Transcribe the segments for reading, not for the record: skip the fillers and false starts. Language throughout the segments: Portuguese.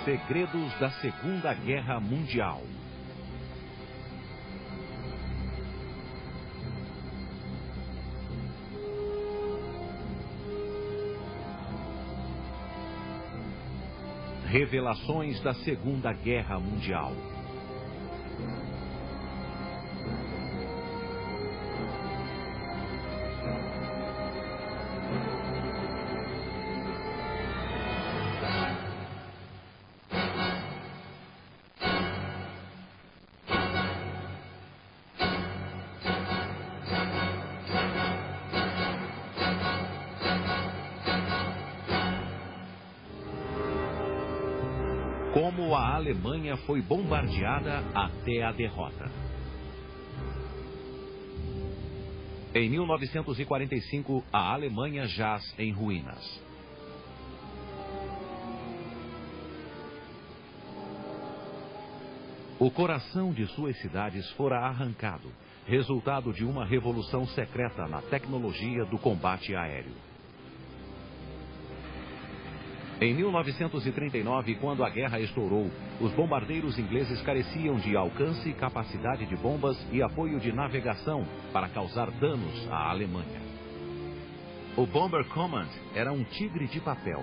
Segredos da Segunda Guerra Mundial. Revelações da Segunda Guerra Mundial. Como a Alemanha foi bombardeada até a derrota. Em 1945, a Alemanha jaz em ruínas. O coração de suas cidades fora arrancado, resultado de uma revolução secreta na tecnologia do combate aéreo. Em 1939, quando a guerra estourou, os bombardeiros ingleses careciam de alcance, capacidade de bombas e apoio de navegação para causar danos à Alemanha. O Bomber Command era um tigre de papel.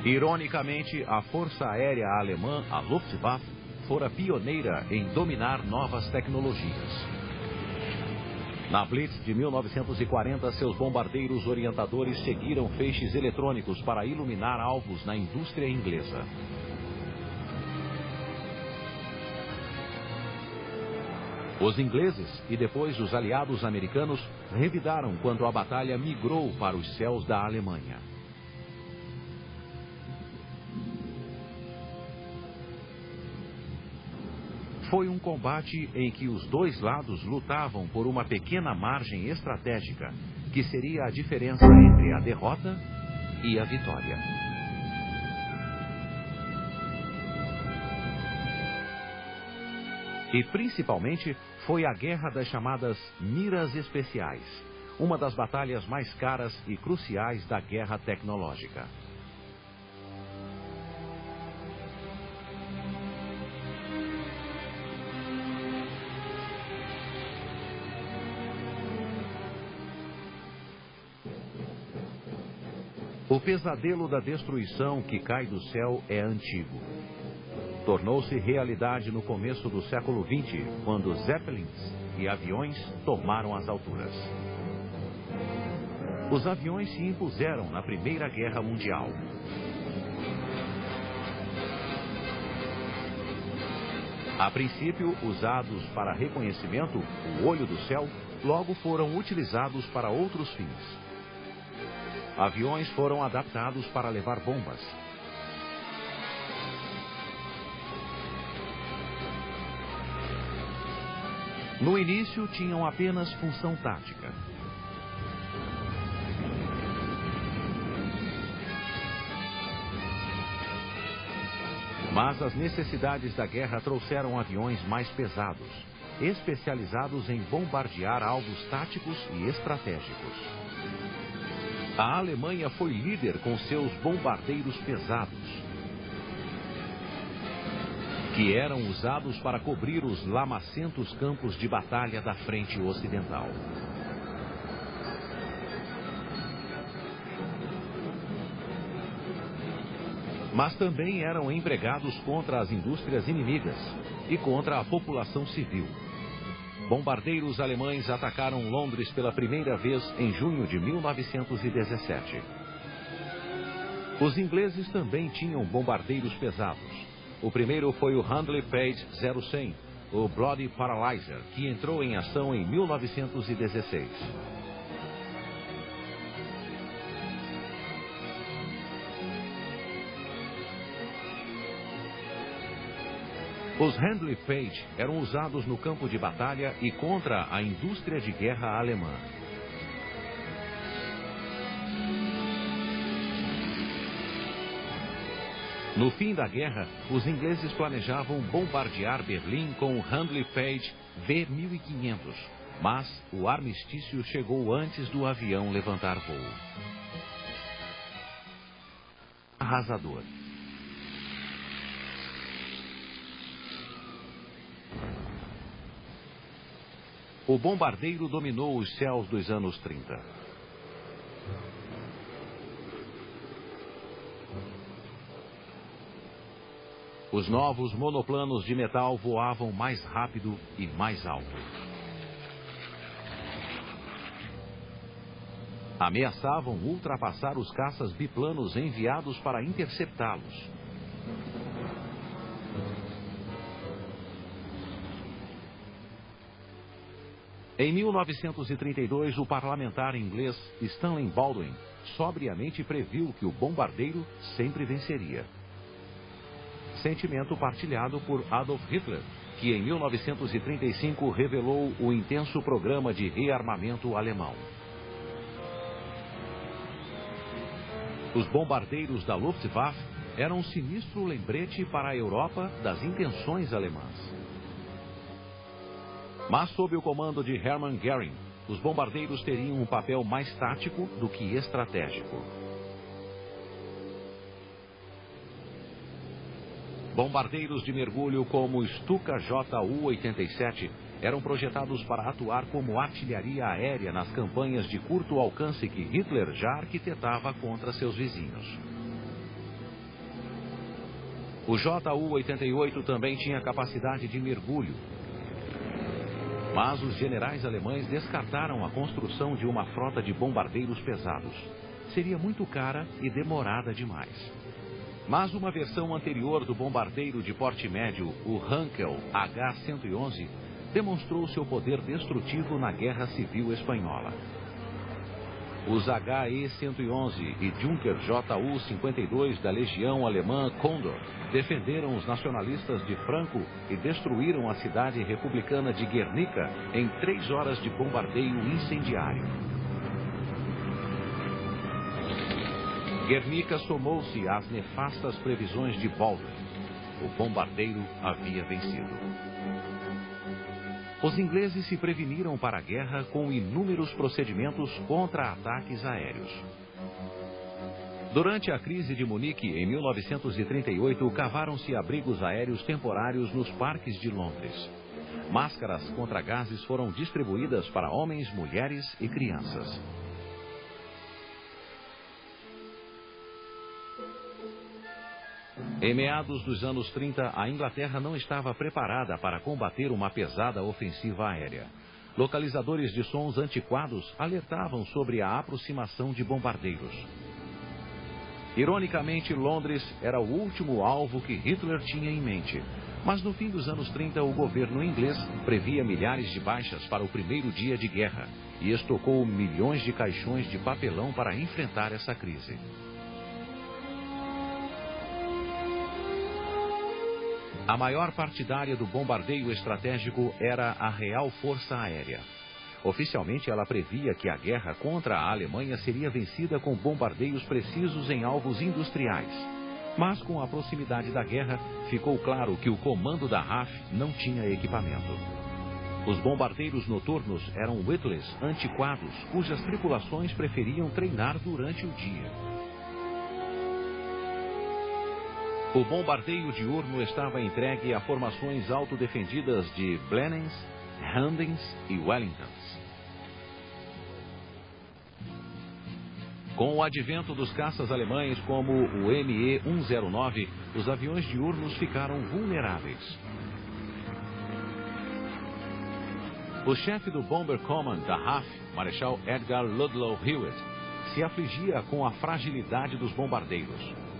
Ironicamente, a Força Aérea Alemã, a Luftwaffe, fora pioneira em dominar novas tecnologias. Na Blitz de 1940, seus bombardeiros orientadores seguiram feixes eletrônicos para iluminar alvos na indústria inglesa. Os ingleses e depois os aliados americanos revidaram quando a batalha migrou para os céus da Alemanha. Foi um combate em que os dois lados lutavam por uma pequena margem estratégica, que seria a diferença entre a derrota e a vitória. E principalmente foi a guerra das chamadas miras especiais, uma das batalhas mais caras e cruciais da guerra tecnológica. O pesadelo da destruição que cai do céu é antigo. Tornou-se realidade no começo do século XX, quando Zeppelins e aviões tomaram as alturas. Os aviões se impuseram na Primeira Guerra Mundial. A princípio, usados para reconhecimento, o olho do céu, logo foram utilizados para outros fins. Aviões foram adaptados para levar bombas. No início, tinham apenas função tática. Mas as necessidades da guerra trouxeram aviões mais pesados, especializados em bombardear alvos táticos e estratégicos. A Alemanha foi líder com seus bombardeiros pesados, que eram usados para cobrir os lamacentos campos de batalha da frente ocidental. Mas também eram empregados contra as indústrias inimigas e contra a população civil. Bombardeiros alemães atacaram Londres pela primeira vez em junho de 1917. Os ingleses também tinham bombardeiros pesados. O primeiro foi o Handley Page 0100, o Bloody Paralyzer, que entrou em ação em 1916. Os Handley Page eram usados no campo de batalha e contra a indústria de guerra alemã. No fim da guerra, os ingleses planejavam bombardear Berlim com o Handley Page V-1500, Mas o armistício chegou antes do avião levantar voo. Arrasador. O bombardeiro dominou os céus dos anos 30. Os novos monoplanos de metal voavam mais rápido e mais alto. Ameaçavam ultrapassar os caças biplanos enviados para interceptá-los. Em 1932, o parlamentar inglês Stanley Baldwin sobriamente previu que o bombardeiro sempre venceria. Sentimento partilhado por Adolf Hitler, que em 1935 revelou o intenso programa de rearmamento alemão. Os bombardeiros da Luftwaffe eram um sinistro lembrete para a Europa das intenções alemãs. Mas sob o comando de Hermann Göring, os bombardeiros teriam um papel mais tático do que estratégico. Bombardeiros de mergulho como o Stuka Ju-87 eram projetados para atuar como artilharia aérea nas campanhas de curto alcance que Hitler já arquitetava contra seus vizinhos. O Ju-88 também tinha capacidade de mergulho. Mas os generais alemães descartaram a construção de uma frota de bombardeiros pesados. Seria muito cara e demorada demais. Mas uma versão anterior do bombardeiro de porte médio, o Heinkel H-111, demonstrou seu poder destrutivo na Guerra Civil Espanhola. Os HE-111 e Junker Ju-52 da Legião Alemã Condor defenderam os nacionalistas de Franco e destruíram a cidade republicana de Guernica em 3 horas de bombardeio incendiário. Guernica somou-se às nefastas previsões de Baldwin. O bombardeiro havia vencido. Os ingleses se preveniram para a guerra com inúmeros procedimentos contra ataques aéreos. Durante a crise de Munique, em 1938, cavaram-se abrigos aéreos temporários nos parques de Londres. Máscaras contra gases foram distribuídas para homens, mulheres e crianças. Em meados dos anos 30, a Inglaterra não estava preparada para combater uma pesada ofensiva aérea. Localizadores de sons antiquados alertavam sobre a aproximação de bombardeiros. Ironicamente, Londres era o último alvo que Hitler tinha em mente. Mas no fim dos anos 30, o governo inglês previa milhares de baixas para o primeiro dia de guerra e estocou milhões de caixões de papelão para enfrentar essa crise. A maior partidária do bombardeio estratégico era a Real Força Aérea. Oficialmente, ela previa que a guerra contra a Alemanha seria vencida com bombardeios precisos em alvos industriais. Mas com a proximidade da guerra, ficou claro que o comando da RAF não tinha equipamento. Os bombardeiros noturnos eram Whittles antiquados, cujas tripulações preferiam treinar durante o dia. O bombardeio diurno estava entregue a formações autodefendidas de Blenheims, Handens e Wellingtons. Com o advento dos caças alemães como o Me-109, os aviões diurnos ficaram vulneráveis. O chefe do Bomber Command da RAF, Marechal Edgar Ludlow Hewitt, se afligia com a fragilidade dos bombardeiros.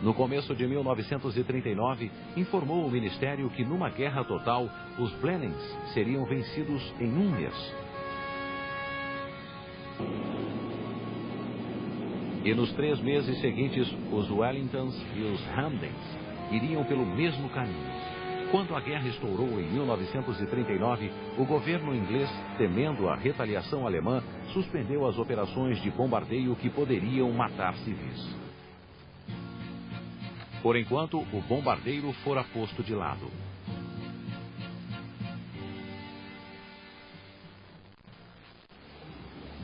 No começo de 1939, informou o Ministério que numa guerra total, os Blenheims seriam vencidos em 1 mês. E nos 3 meses seguintes, os Wellingtons e os Handens iriam pelo mesmo caminho. Quando a guerra estourou em 1939, o governo inglês, temendo a retaliação alemã, suspendeu as operações de bombardeio que poderiam matar civis. Por enquanto, o bombardeiro fora posto de lado.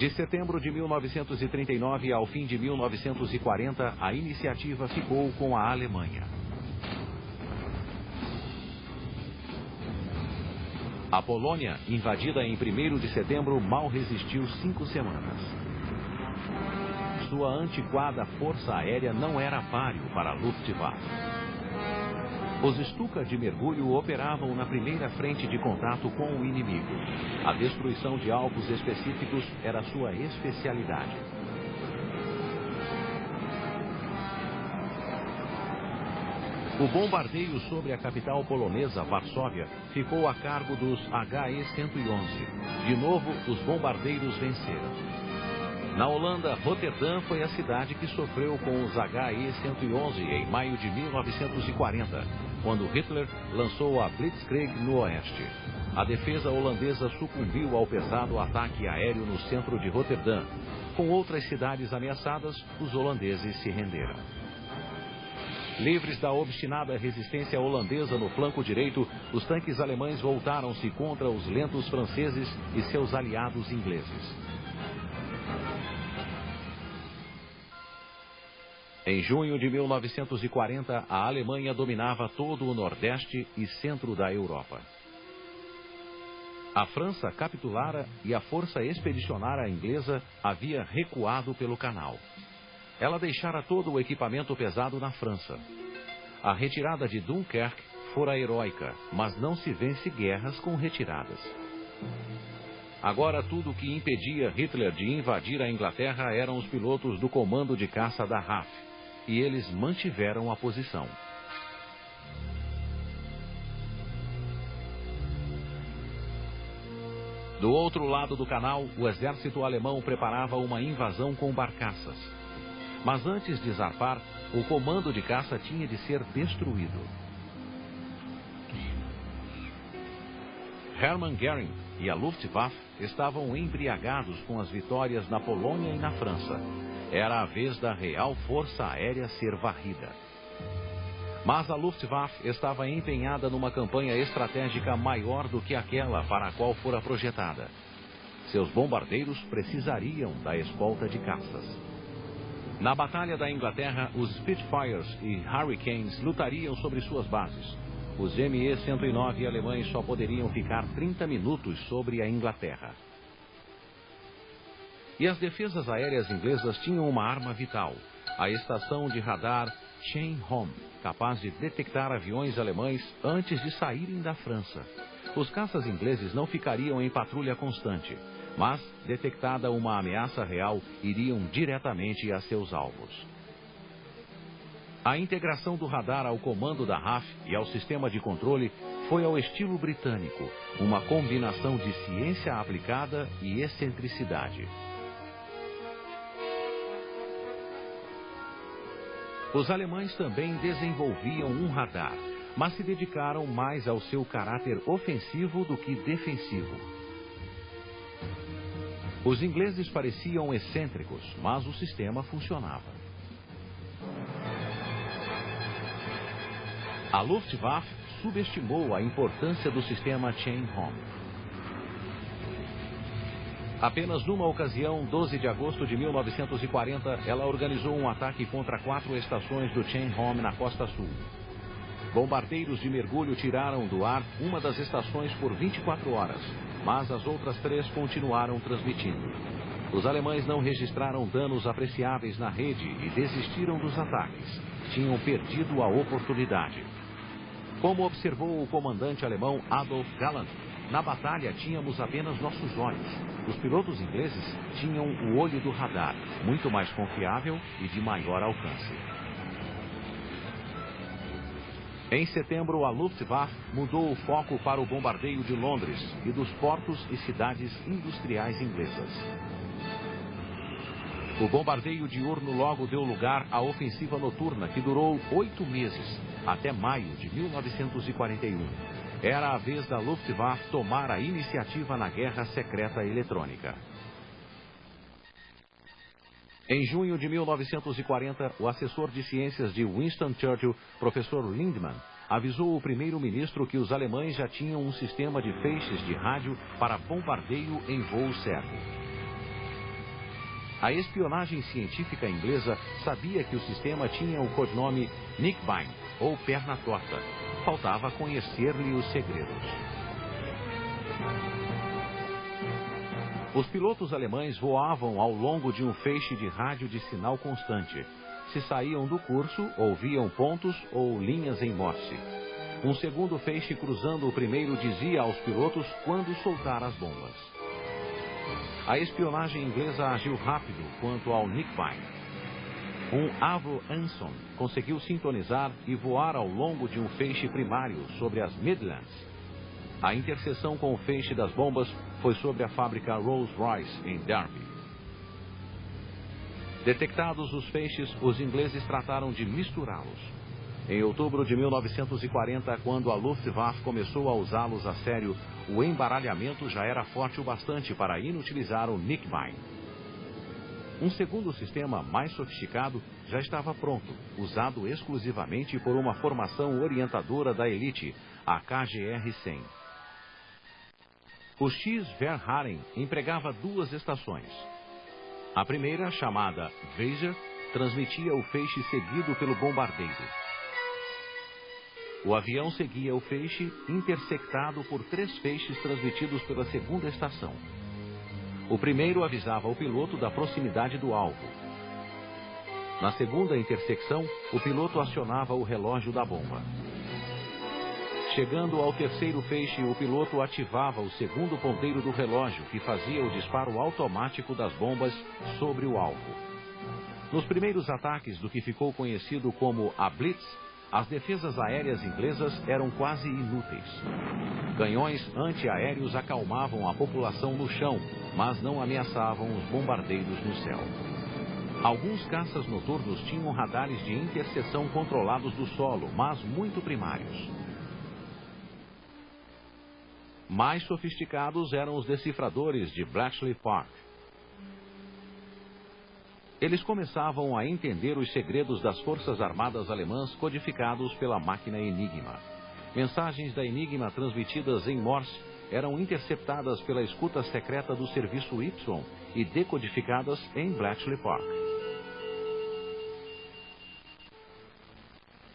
De setembro de 1939 ao fim de 1940, a iniciativa ficou com a Alemanha. A Polônia, invadida em 1º de setembro, mal resistiu 5 semanas. Sua antiquada força aérea não era páreo para a Luftwaffe. Os Stuka de mergulho operavam na primeira frente de contato com o inimigo. A destruição de alvos específicos era sua especialidade. O bombardeio sobre a capital polonesa, Varsóvia, ficou a cargo dos HE-111. De novo, os bombardeiros venceram. Na Holanda, Roterdã foi a cidade que sofreu com os HE-111 em maio de 1940, quando Hitler lançou a Blitzkrieg no oeste. A defesa holandesa sucumbiu ao pesado ataque aéreo no centro de Roterdã. Com outras cidades ameaçadas, os holandeses se renderam. Livres da obstinada resistência holandesa no flanco direito, os tanques alemães voltaram-se contra os lentos franceses e seus aliados ingleses. Em junho de 1940, a Alemanha dominava todo o nordeste e centro da Europa. A França capitulara e a força expedicionária inglesa havia recuado pelo canal. Ela deixara todo o equipamento pesado na França. A retirada de Dunkerque fora heróica, mas não se vence guerras com retiradas. Agora tudo o que impedia Hitler de invadir a Inglaterra eram os pilotos do comando de caça da RAF, e eles mantiveram a posição. Do outro lado do canal, o exército alemão preparava uma invasão com barcaças. Mas antes de zarpar, o comando de caça tinha de ser destruído. Hermann Göring e a Luftwaffe estavam embriagados com as vitórias na Polônia e na França. Era a vez da real força aérea ser varrida. Mas a Luftwaffe estava empenhada numa campanha estratégica maior do que aquela para a qual fora projetada. Seus bombardeiros precisariam da escolta de caças. Na Batalha da Inglaterra, os Spitfires e Hurricanes lutariam sobre suas bases. Os ME-109 alemães só poderiam ficar 30 minutos sobre a Inglaterra. E as defesas aéreas inglesas tinham uma arma vital, a estação de radar Chain-Home, capaz de detectar aviões alemães antes de saírem da França. Os caças ingleses não ficariam em patrulha constante, mas, detectada uma ameaça real, iriam diretamente a seus alvos. A integração do radar ao comando da RAF e ao sistema de controle foi ao estilo britânico, uma combinação de ciência aplicada e excentricidade. Os alemães também desenvolviam um radar, mas se dedicaram mais ao seu caráter ofensivo do que defensivo. Os ingleses pareciam excêntricos, mas o sistema funcionava. A Luftwaffe subestimou a importância do sistema Chain-Home. Apenas numa ocasião, 12 de agosto de 1940, ela organizou um ataque contra 4 estações do Chain-Home na costa sul. Bombardeiros de mergulho tiraram do ar uma das estações por 24 horas, mas as outras 3 continuaram transmitindo. Os alemães não registraram danos apreciáveis na rede e desistiram dos ataques. Tinham perdido a oportunidade. Como observou o comandante alemão Adolf Galland, na batalha tínhamos apenas nossos olhos. Os pilotos ingleses tinham o olho do radar, muito mais confiável e de maior alcance. Em setembro, a Luftwaffe mudou o foco para o bombardeio de Londres e dos portos e cidades industriais inglesas. O bombardeio diurno logo deu lugar à ofensiva noturna, que durou 8 meses, até maio de 1941. Era a vez da Luftwaffe tomar a iniciativa na guerra secreta eletrônica. Em junho de 1940, o assessor de ciências de Winston Churchill, professor Lindemann, avisou o primeiro-ministro que os alemães já tinham um sistema de feixes de rádio para bombardeio em voo certo. A espionagem científica inglesa sabia que o sistema tinha o codinome Nickbine, ou perna torta. Faltava conhecer-lhe os segredos. Os pilotos alemães voavam ao longo de um feixe de rádio de sinal constante. Se saíam do curso, ouviam pontos ou linhas em Morse. Um segundo feixe cruzando o primeiro dizia aos pilotos quando soltar as bombas. A espionagem inglesa agiu rápido quanto ao Nickbine. Um Avro Anson conseguiu sintonizar e voar ao longo de um feixe primário sobre as Midlands. A interseção com o feixe das bombas foi sobre a fábrica Rolls-Royce, em Derby. Detectados os feixes, os ingleses trataram de misturá-los. Em outubro de 1940, quando a Luftwaffe começou a usá-los a sério, o embaralhamento já era forte o bastante para inutilizar o Nickbine. Um segundo sistema mais sofisticado já estava pronto, usado exclusivamente por uma formação orientadora da elite, a KGR-100. O X-Verhaeren empregava duas estações. A primeira, chamada Weiser, transmitia o feixe seguido pelo bombardeiro. O avião seguia o feixe, intersectado por 3 feixes transmitidos pela segunda estação. O primeiro avisava o piloto da proximidade do alvo. Na segunda intersecção, o piloto acionava o relógio da bomba. Chegando ao terceiro feixe, o piloto ativava o segundo ponteiro do relógio, que fazia o disparo automático das bombas sobre o alvo. Nos primeiros ataques do que ficou conhecido como a Blitz, as defesas aéreas inglesas eram quase inúteis. Canhões antiaéreos acalmavam a população no chão, mas não ameaçavam os bombardeiros no céu. Alguns caças noturnos tinham radares de interseção controlados do solo, mas muito primários. Mais sofisticados eram os decifradores de Bletchley Park. Eles começavam a entender os segredos das forças armadas alemãs codificados pela máquina Enigma. Mensagens da Enigma transmitidas em Morse eram interceptadas pela escuta secreta do Serviço Y e decodificadas em Bletchley Park.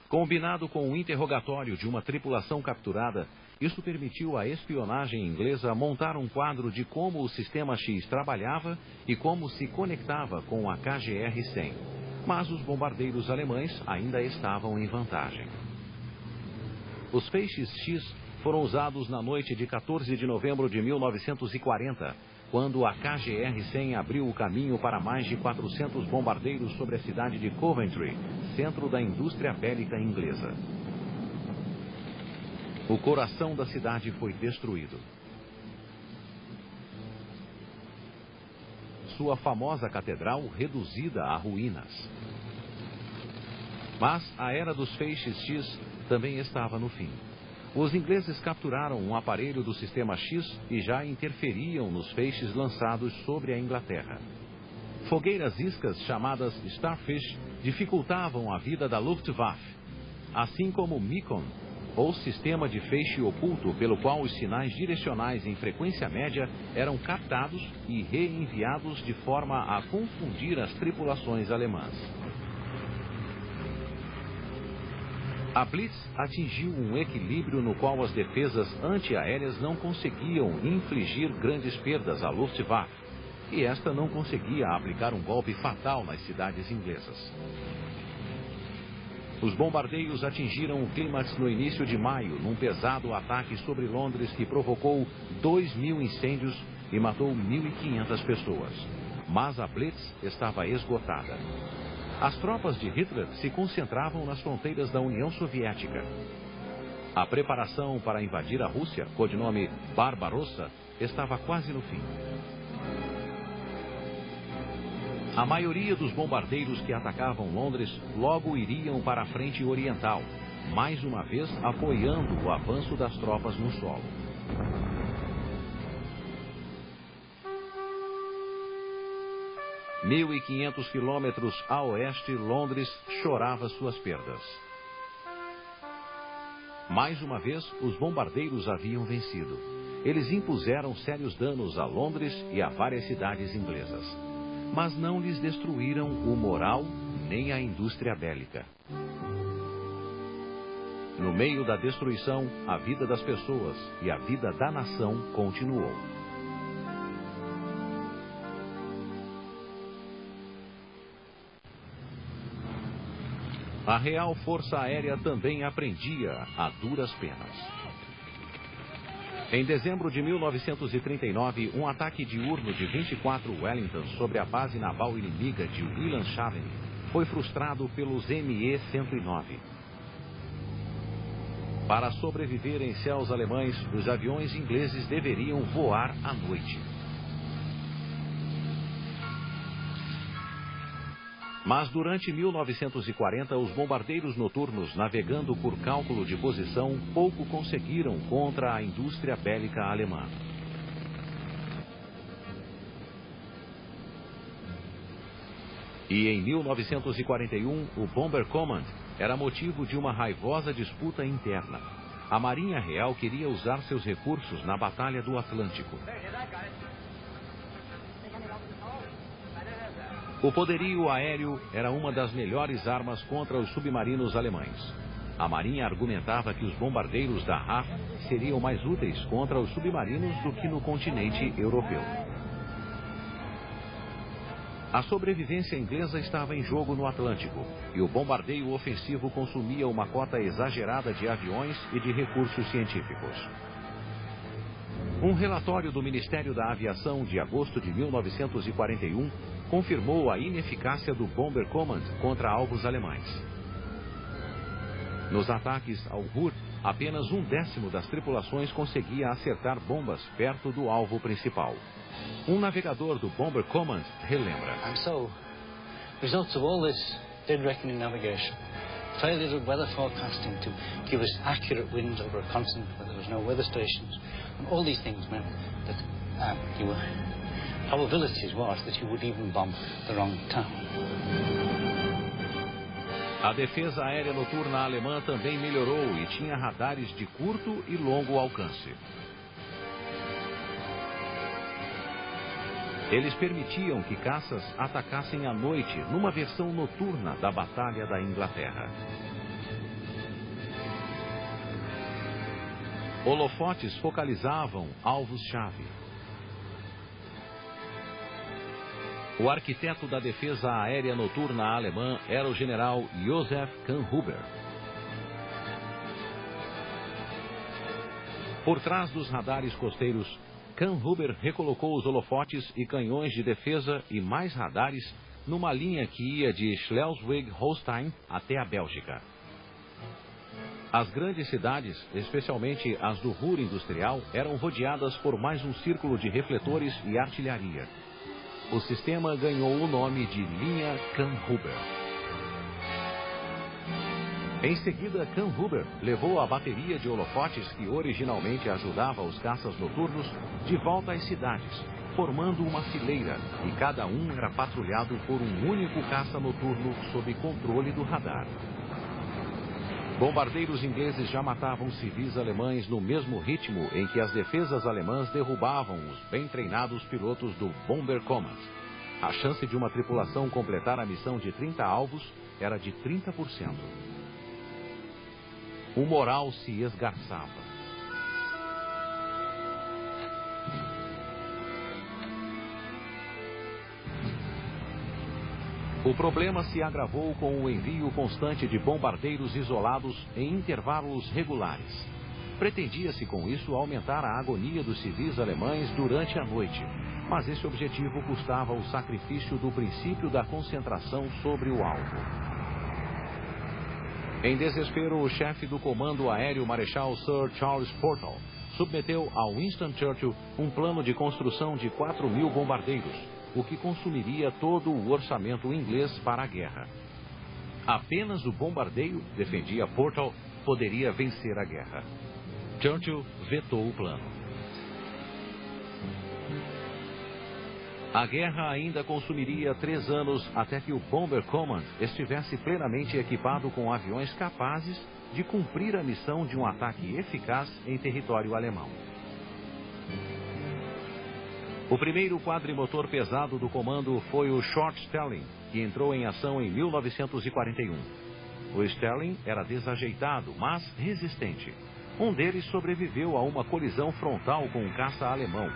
Combinado com o interrogatório de uma tripulação capturada, isso permitiu à espionagem inglesa montar um quadro de como o Sistema X trabalhava e como se conectava com a KGR-100. Mas os bombardeiros alemães ainda estavam em vantagem. Os feixes X foram usados na noite de 14 de novembro de 1940, quando a KGR-100 abriu o caminho para mais de 400 bombardeiros sobre a cidade de Coventry, centro da indústria bélica inglesa. O coração da cidade foi destruído. Sua famosa catedral reduzida a ruínas. Mas a era dos feixes X também estava no fim. Os ingleses capturaram um aparelho do Sistema X e já interferiam nos feixes lançados sobre a Inglaterra. Fogueiras iscas chamadas Starfish dificultavam a vida da Luftwaffe, assim como Micon, ou sistema de feixe oculto pelo qual os sinais direcionais em frequência média eram captados e reenviados de forma a confundir as tripulações alemãs. A Blitz atingiu um equilíbrio no qual as defesas antiaéreas não conseguiam infligir grandes perdas à Luftwaffe, e esta não conseguia aplicar um golpe fatal nas cidades inglesas. Os bombardeios atingiram o clímax no início de maio, num pesado ataque sobre Londres que provocou 2.000 incêndios e matou 1.500 pessoas. Mas a Blitz estava esgotada. As tropas de Hitler se concentravam nas fronteiras da União Soviética. A preparação para invadir a Rússia, codinome Barbarossa, estava quase no fim. A maioria dos bombardeiros que atacavam Londres logo iriam para a frente oriental, mais uma vez apoiando o avanço das tropas no solo. – 1.500 quilômetros a oeste, Londres chorava suas perdas. Mais uma vez, os bombardeiros haviam vencido. Eles impuseram sérios danos a Londres e a várias cidades inglesas. mas não lhes destruíram o moral nem a indústria bélica. No meio da destruição, a vida das pessoas e a vida da nação continuou. A Real Força Aérea também aprendia a duras penas. Em dezembro de 1939, um ataque diurno de 24 Wellingtons sobre a base naval inimiga de Wilhelmshaven foi frustrado pelos ME-109. Para sobreviver em céus alemães, os aviões ingleses deveriam voar à noite. Mas durante 1940, os bombardeiros noturnos, navegando por cálculo de posição, pouco conseguiram contra a indústria bélica alemã. E em 1941, o Bomber Command era motivo de uma raivosa disputa interna. A Marinha Real queria usar seus recursos na Batalha do Atlântico. O poderio aéreo era uma das melhores armas contra os submarinos alemães. A Marinha argumentava que os bombardeiros da RAF seriam mais úteis contra os submarinos do que no continente europeu. A sobrevivência inglesa estava em jogo no Atlântico, e o bombardeio ofensivo consumia uma cota exagerada de aviões e de recursos científicos. Um relatório do Ministério da Aviação de agosto de 1941 confirmou a ineficácia do Bomber Command contra alvos alemães. Nos ataques ao Ruhr, apenas 1/10 das tripulações conseguia acertar bombas perto do alvo principal. Um navegador do Bomber Command relembra. And so, results of all this dead reckoning navigation, failure of weather forecasting to give us accurate winds over a continent where there was no weather stations, and all these things meant that probabilities was that you would even bomb the wrong town. A defesa aérea noturna alemã também melhorou e tinha radares de curto e longo alcance. Eles permitiam que caças atacassem à noite numa versão noturna da Batalha da Inglaterra. Holofotes focalizavam alvos-chave. O arquiteto da defesa aérea noturna alemã era o general Josef Kahnhuber. Por trás dos radares costeiros, Kahnhuber recolocou os holofotes e canhões de defesa e mais radares numa linha que ia de Schleswig-Holstein até a Bélgica. As grandes cidades, especialmente as do Ruhr industrial, eram rodeadas por mais um círculo de refletores e artilharia. O sistema ganhou o nome de linha Kahnhuber. Em seguida, Kahnhuber levou a bateria de holofotes que originalmente ajudava os caças noturnos de volta às cidades, formando uma fileira, e cada um era patrulhado por um único caça noturno sob controle do radar. Bombardeiros ingleses já matavam civis alemães no mesmo ritmo em que as defesas alemãs derrubavam os bem treinados pilotos do Bomber Command. A chance de uma tripulação completar a missão de 30 alvos era de 30%. O moral se esgarçava. O problema se agravou com o envio constante de bombardeiros isolados em intervalos regulares. Pretendia-se com isso aumentar a agonia dos civis alemães durante a noite, mas esse objetivo custava o sacrifício do princípio da concentração sobre o alvo. Em desespero, o chefe do comando aéreo, Marechal Sir Charles Portal, submeteu a Winston Churchill um plano de construção de 4.000 bombardeiros, o que consumiria todo o orçamento inglês para a guerra. Apenas o bombardeio, defendia Portal, poderia vencer a guerra. Churchill vetou o plano. A guerra ainda consumiria 3 anos até que o Bomber Command estivesse plenamente equipado com aviões capazes de cumprir a missão de um ataque eficaz em território alemão. O primeiro quadrimotor pesado do comando foi o Short Stelling, que entrou em ação em 1941. O Stelling era desajeitado, mas resistente. Um deles sobreviveu a uma colisão frontal com um caça alemão.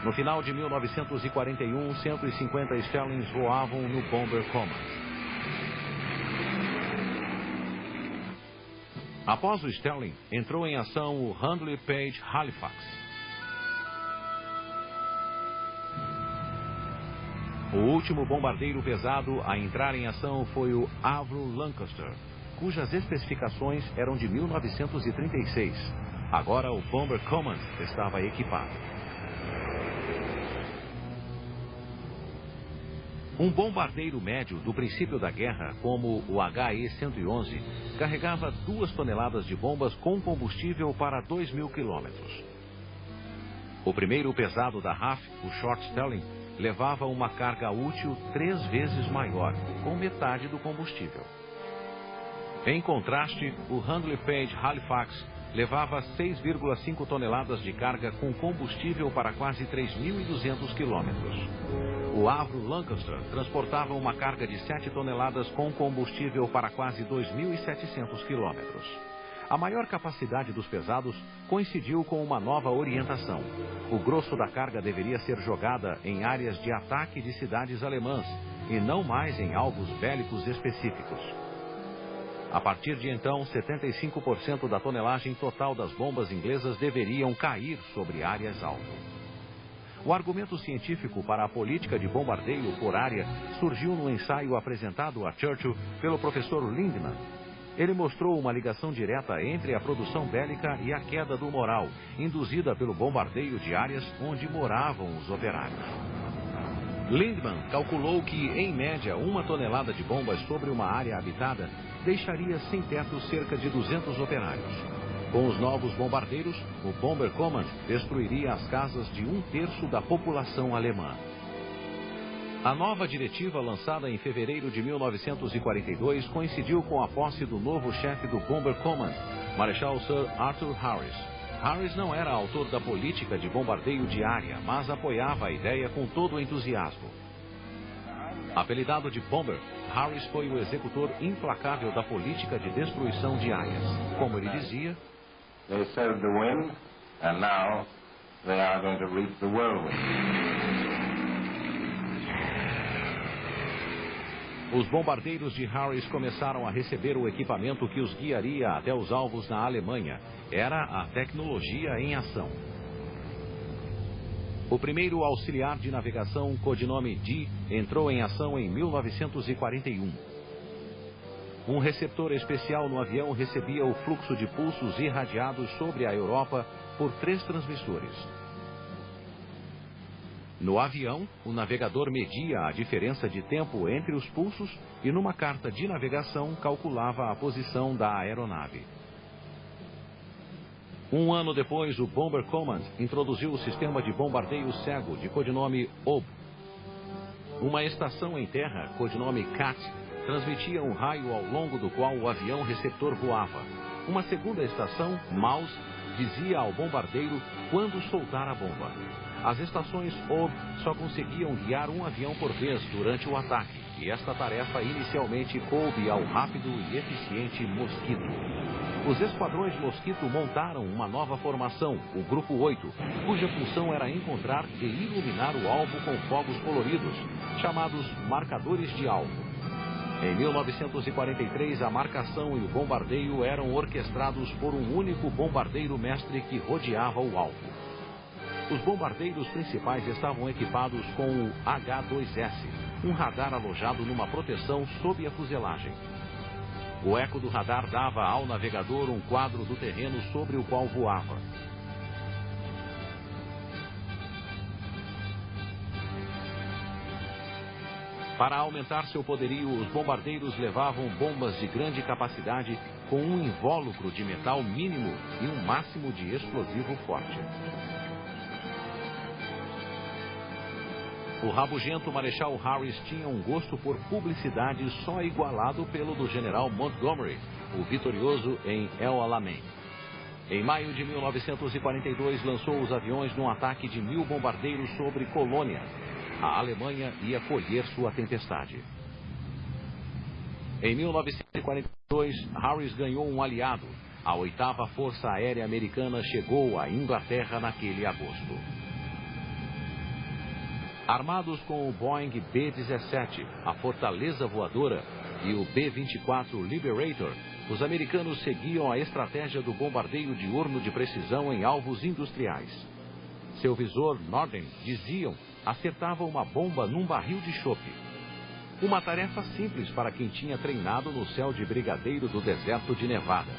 No final de 1941, 150 Stellings voavam no Bomber Command. Após o Stelling, entrou em ação o Handley Page Halifax. O último bombardeiro pesado a entrar em ação foi o Avro Lancaster, cujas especificações eram de 1936. Agora o Bomber Command estava equipado. Um bombardeiro médio do princípio da guerra, como o HE-111, carregava 2 toneladas de bombas com combustível para 2.000 quilômetros. O primeiro pesado da RAF, o Short Stelling, levava uma carga útil 3 vezes maior, com metade do combustível. Em contraste, o Handley Page Halifax levava 6,5 toneladas de carga com combustível para quase 3.200 quilômetros. O Avro Lancaster transportava uma carga de 7 toneladas com combustível para quase 2.700 quilômetros. A maior capacidade dos pesados coincidiu com uma nova orientação. O grosso da carga deveria ser jogada em áreas de ataque de cidades alemãs e não mais em alvos bélicos específicos. A partir de então, 75% da tonelagem total das bombas inglesas deveriam cair sobre áreas-alvo. O argumento científico para a política de bombardeio por área surgiu no ensaio apresentado a Churchill pelo professor Lindemann. Ele mostrou uma ligação direta entre a produção bélica e a queda do moral, induzida pelo bombardeio de áreas onde moravam os operários. Lindemann calculou que, em média, 1 tonelada de bombas sobre uma área habitada deixaria sem teto cerca de 200 operários. Com os novos bombardeiros, o Bomber Command destruiria as casas de 1/3 da população alemã. A nova diretiva, lançada em fevereiro de 1942, coincidiu com a posse do novo chefe do Bomber Command, Marechal Sir Arthur Harris. Harris não era autor da política de bombardeio de área, mas apoiava a ideia com todo o entusiasmo. Apelidado de Bomber, Harris foi o executor implacável da política de destruição de áreas. Como ele dizia, They sowed the wind, and now they are going to reap the whirlwind. Os bombardeiros de Harris começaram a receber o equipamento que os guiaria até os alvos na Alemanha. Era a tecnologia em ação. O primeiro auxiliar de navegação, codinome D, entrou em ação em 1941. Um receptor especial no avião recebia o fluxo de pulsos irradiados sobre a Europa por 3 transmissores. No avião, o navegador media a diferença de tempo entre os pulsos e, numa carta de navegação, calculava a posição da aeronave. Um ano depois, o Bomber Command introduziu o sistema de bombardeio cego, de codinome OB. Uma estação em terra, codinome CAT, transmitia um raio ao longo do qual o avião receptor voava. Uma segunda estação, MAUS, dizia ao bombardeiro quando soltar a bomba. As estações OB só conseguiam guiar um avião por vez durante o ataque, e esta tarefa inicialmente coube ao rápido e eficiente Mosquito. Os esquadrões Mosquito montaram uma nova formação, o Grupo 8, cuja função era encontrar e iluminar o alvo com fogos coloridos, chamados marcadores de alvo. Em 1943, a marcação e o bombardeio eram orquestrados por um único bombardeiro mestre que rodeava o alvo. Os bombardeiros principais estavam equipados com o H-2S, um radar alojado numa proteção sob a fuselagem. O eco do radar dava ao navegador um quadro do terreno sobre o qual voava. Para aumentar seu poderio, os bombardeiros levavam bombas de grande capacidade com um invólucro de metal mínimo e um máximo de explosivo forte. O rabugento Marechal Harris tinha um gosto por publicidade só igualado pelo do general Montgomery, o vitorioso em El Alamein. Em maio de 1942, lançou os aviões num ataque de 1.000 bombardeiros sobre Colônia. A Alemanha ia colher sua tempestade. Em 1942, Harris ganhou um aliado. A 8ª Força Aérea Americana chegou à Inglaterra naquele agosto. Armados com o Boeing B-17, a Fortaleza Voadora, e o B-24 Liberator, os americanos seguiam a estratégia do bombardeio diurno de precisão em alvos industriais. Seu visor Norden, diziam, acertava uma bomba num barril de chope. Uma tarefa simples para quem tinha treinado no céu de brigadeiro do deserto de Nevada.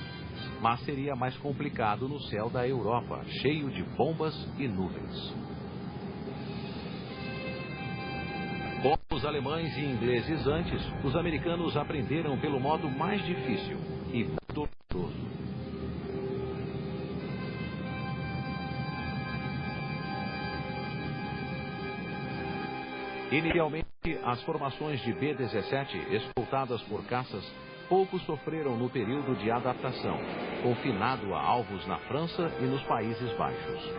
Mas seria mais complicado no céu da Europa, cheio de bombas e nuvens. Como os alemães e ingleses antes, os americanos aprenderam pelo modo mais difícil e doloroso. Inicialmente, as formações de B-17, escoltadas por caças, pouco sofreram no período de adaptação, confinado a alvos na França e nos Países Baixos.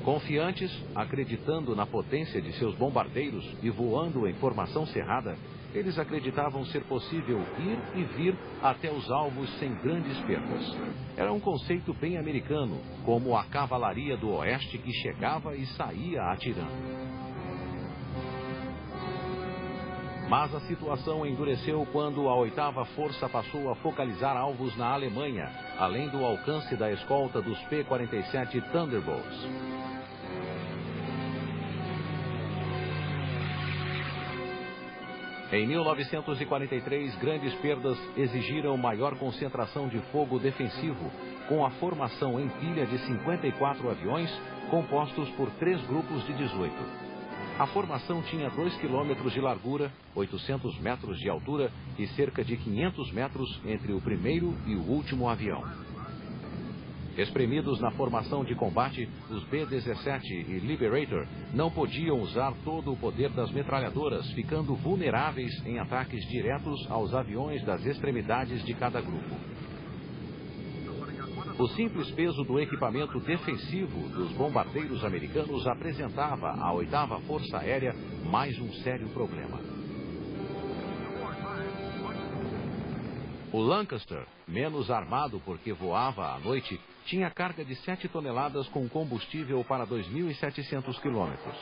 Confiantes, acreditando na potência de seus bombardeiros e voando em formação cerrada, eles acreditavam ser possível ir e vir até os alvos sem grandes perdas. Era um conceito bem americano, como a cavalaria do oeste que chegava e saía atirando. Mas a situação endureceu quando a 8ª Força passou a focalizar alvos na Alemanha, além do alcance da escolta dos P-47 Thunderbolts. Em 1943, grandes perdas exigiram maior concentração de fogo defensivo, com a formação em pilha de 54 aviões, compostos por 3 grupos de 18. A formação tinha 2 quilômetros de largura, 800 metros de altura e cerca de 500 metros entre o primeiro e o último avião. Espremidos na formação de combate, os B-17 e Liberator não podiam usar todo o poder das metralhadoras, ficando vulneráveis em ataques diretos aos aviões das extremidades de cada grupo. O simples peso do equipamento defensivo dos bombardeiros americanos apresentava à 8ª Força Aérea mais um sério problema. O Lancaster, menos armado porque voava à noite, tinha carga de 7 toneladas com combustível para 2.700 quilômetros.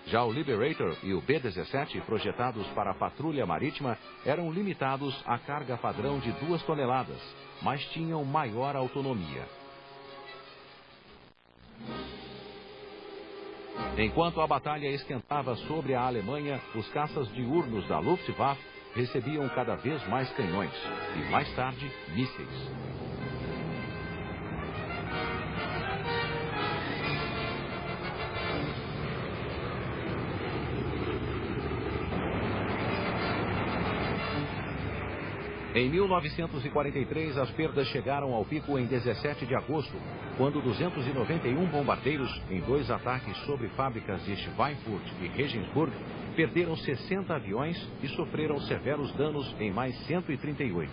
Já o Liberator e o B-17, projetados para a patrulha marítima, eram limitados à carga padrão de 2 toneladas, mas tinham maior autonomia. Enquanto a batalha esquentava sobre a Alemanha, os caças diurnos da Luftwaffe recebiam cada vez mais canhões e, mais tarde, mísseis. Em 1943, as perdas chegaram ao pico em 17 de agosto, quando 291 bombardeiros, em 2 ataques sobre fábricas de Schweinfurt e Regensburg, perderam 60 aviões e sofreram severos danos em mais 138.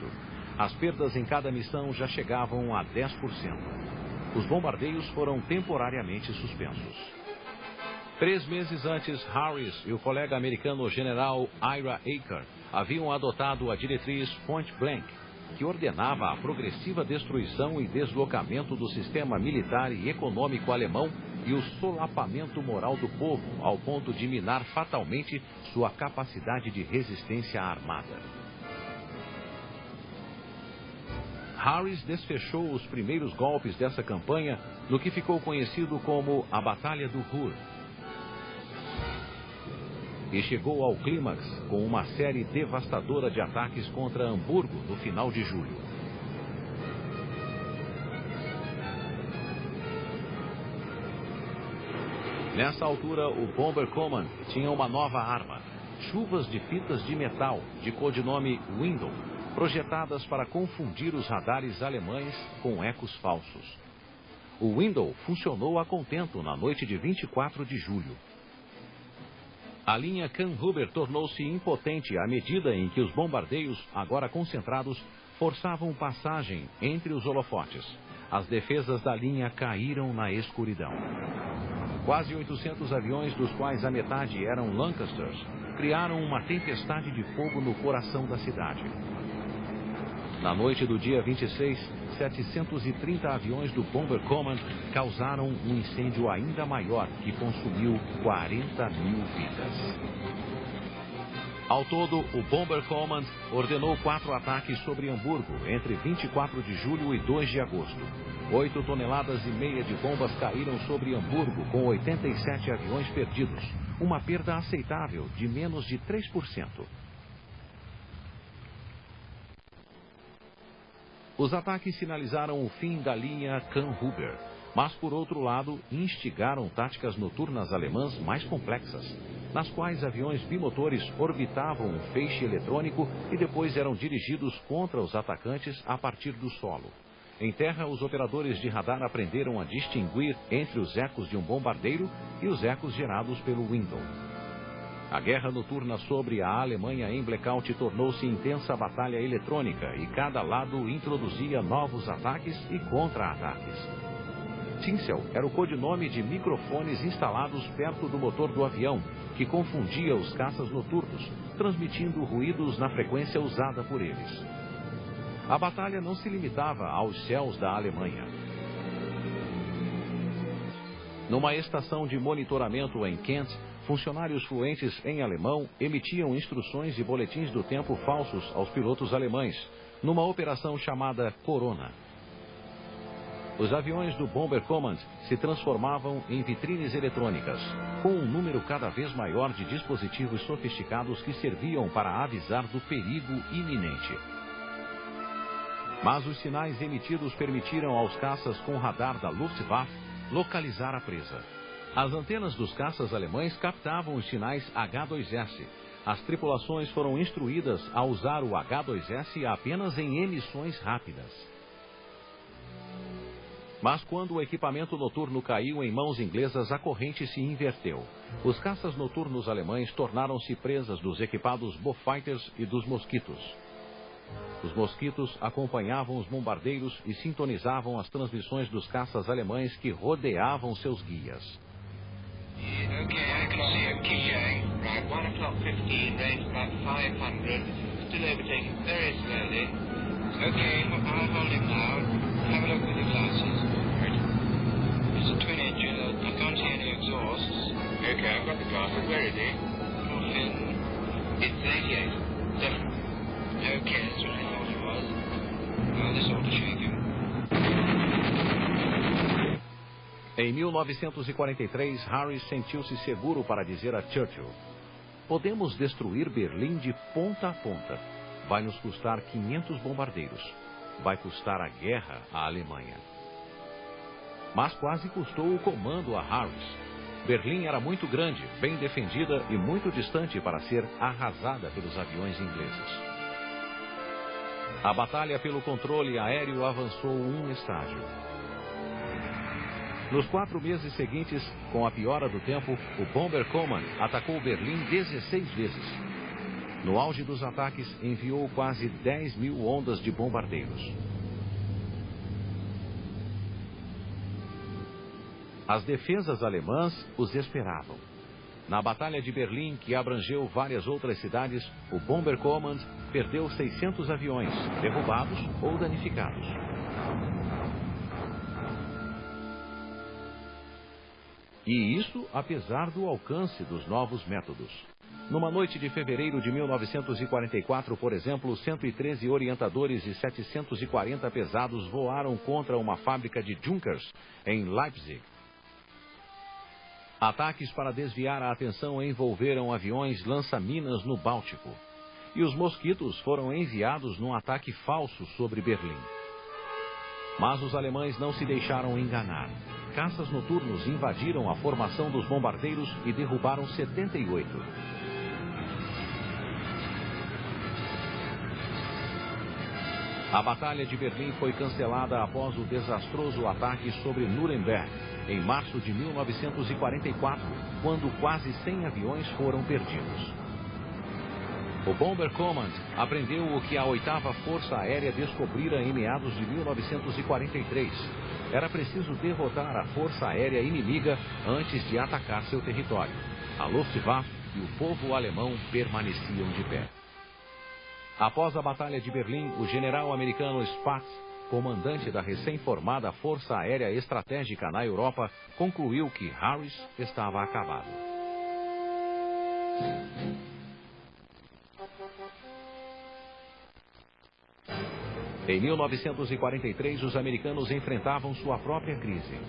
As perdas em cada missão já chegavam a 10%. Os bombardeios foram temporariamente suspensos. 3 meses antes, Harris e o colega americano general Ira Eaker haviam adotado a diretriz Point Blank, que ordenava a progressiva destruição e deslocamento do sistema militar e econômico alemão e o solapamento moral do povo, ao ponto de minar fatalmente sua capacidade de resistência armada. Harris desfechou os primeiros golpes dessa campanha no que ficou conhecido como a Batalha do Ruhr. E chegou ao clímax com uma série devastadora de ataques contra Hamburgo no final de julho. Nessa altura, o Bomberkommand tinha uma nova arma, chuvas de fitas de metal, de codinome Window, projetadas para confundir os radares alemães com ecos falsos. O Window funcionou a contento na noite de 24 de julho. A linha Kamphuber tornou-se impotente à medida em que os bombardeios, agora concentrados, forçavam passagem entre os holofotes. As defesas da linha caíram na escuridão. Quase 800 aviões, dos quais a metade eram Lancasters, criaram uma tempestade de fogo no coração da cidade. Na noite do dia 26, 730 aviões do Bomber Command causaram um incêndio ainda maior que consumiu 40 mil vidas. Ao todo, o Bomber Command ordenou 4 ataques sobre Hamburgo entre 24 de julho e 2 de agosto. 8,5 toneladas de bombas caíram sobre Hamburgo, com 87 aviões perdidos, uma perda aceitável de menos de 3%. Os ataques sinalizaram o fim da linha Kamphuber, mas, por outro lado, instigaram táticas noturnas alemãs mais complexas, nas quais aviões bimotores orbitavam um feixe eletrônico e depois eram dirigidos contra os atacantes a partir do solo. Em terra, os operadores de radar aprenderam a distinguir entre os ecos de um bombardeiro e os ecos gerados pelo Window. A guerra noturna sobre a Alemanha em blackout tornou-se intensa batalha eletrônica e cada lado introduzia novos ataques e contra-ataques. Tinsel era o codinome de microfones instalados perto do motor do avião, que confundia os caças noturnos, transmitindo ruídos na frequência usada por eles. A batalha não se limitava aos céus da Alemanha. Numa estação de monitoramento em Kent, funcionários fluentes em alemão emitiam instruções e boletins do tempo falsos aos pilotos alemães, numa operação chamada Corona. Os aviões do Bomber Command se transformavam em vitrines eletrônicas, com um número cada vez maior de dispositivos sofisticados que serviam para avisar do perigo iminente. Mas os sinais emitidos permitiram aos caças com radar da Luftwaffe localizar a presa. As antenas dos caças alemães captavam os sinais H-2S. As tripulações foram instruídas a usar o H-2S apenas em emissões rápidas. Mas quando o equipamento noturno caiu em mãos inglesas, a corrente se inverteu. Os caças noturnos alemães tornaram-se presas dos equipados Beaufighters e dos Mosquitos. Os Mosquitos acompanhavam os bombardeiros e sintonizavam as transmissões dos caças alemães que rodeavam seus guias. Okay, I can see a key, right, 1 o'clock 15, range about 500, still overtaking very slowly. Okay, well, I'll hold him now. Have a look with your glasses. Right. It's a twin engine, I can't see any exhausts. Okay, I've got the glasses, where is he? More fin. It's 88, definitely. Okay, that's what I thought it was. Well, this ought to shake him. Em 1943, Harris sentiu-se seguro para dizer a Churchill: podemos destruir Berlim de ponta a ponta. Vai nos custar 500 bombardeiros. Vai custar a guerra à Alemanha. Mas quase custou o comando a Harris. Berlim era muito grande, bem defendida e muito distante para ser arrasada pelos aviões ingleses. A batalha pelo controle aéreo avançou um estágio. Nos 4 meses seguintes, com a piora do tempo, o Bomber Command atacou Berlim 16 vezes. No auge dos ataques, enviou quase 10 mil ondas de bombardeiros. As defesas alemãs os esperavam. Na Batalha de Berlim, que abrangeu várias outras cidades, o Bomber Command perdeu 600 aviões, derrubados ou danificados. E isso apesar do alcance dos novos métodos. Numa noite de fevereiro de 1944, por exemplo, 113 orientadores e 740 pesados voaram contra uma fábrica de Junkers em Leipzig. Ataques para desviar a atenção envolveram aviões lança-minas no Báltico. E os Mosquitos foram enviados num ataque falso sobre Berlim. Mas os alemães não se deixaram enganar. Caças noturnos invadiram a formação dos bombardeiros e derrubaram 78. A Batalha de Berlim foi cancelada após o desastroso ataque sobre Nuremberg, em março de 1944, quando quase 100 aviões foram perdidos. O Bomber Command aprendeu o que a 8ª Força Aérea descobrira em meados de 1943. Era preciso derrotar a Força Aérea inimiga antes de atacar seu território. A Luftwaffe e o povo alemão permaneciam de pé. Após a Batalha de Berlim, o general americano Spaatz, comandante da recém-formada Força Aérea Estratégica na Europa, concluiu que Harris estava acabado. Em 1943, os americanos enfrentavam sua própria crise.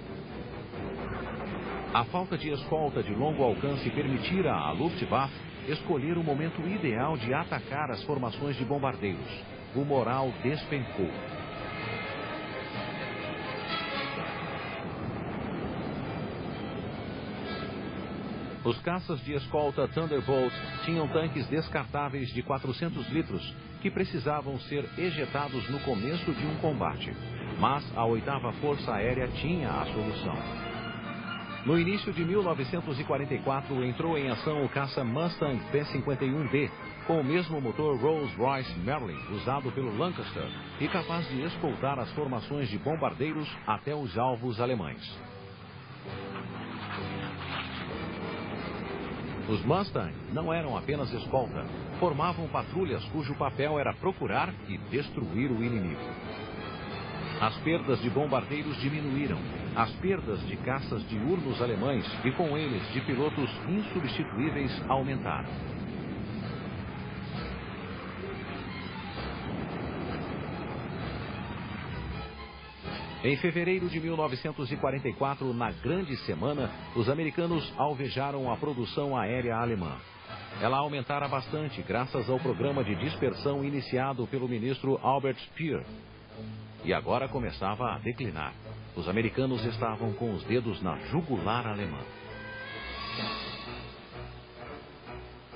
A falta de escolta de longo alcance permitira à Luftwaffe escolher o momento ideal de atacar as formações de bombardeiros. O moral despencou. Os caças de escolta Thunderbolt tinham tanques descartáveis de 400 litros que precisavam ser ejetados no começo de um combate. Mas a 8ª Força Aérea tinha a solução. No início de 1944, entrou em ação o caça Mustang P-51D, com o mesmo motor Rolls-Royce Merlin usado pelo Lancaster e capaz de escoltar as formações de bombardeiros até os alvos alemães. Os Mustang não eram apenas escolta, formavam patrulhas cujo papel era procurar e destruir o inimigo. As perdas de bombardeiros diminuíram, as perdas de caças diurnos alemães e com eles de pilotos insubstituíveis aumentaram. Em fevereiro de 1944, na Grande Semana, os americanos alvejaram a produção aérea alemã. Ela aumentara bastante graças ao programa de dispersão iniciado pelo ministro Albert Speer. E agora começava a declinar. Os americanos estavam com os dedos na jugular alemã.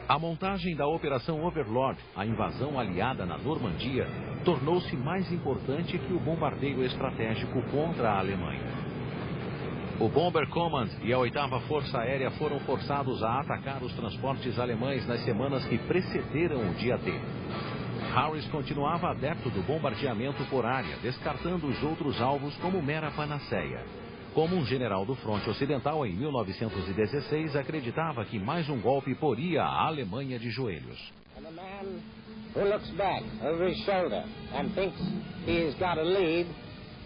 A montagem da Operação Overlord, a invasão aliada na Normandia, tornou-se mais importante que o bombardeio estratégico contra a Alemanha. O Bomber Command e a 8ª Força Aérea foram forçados a atacar os transportes alemães nas semanas que precederam o dia D. Harris continuava adepto do bombardeamento por área, descartando os outros alvos como mera panaceia. Como um general do fronte ocidental em 1916, acreditava que mais um golpe poria a Alemanha de joelhos. And a man who looks back over his shoulder and thinks he's got a lead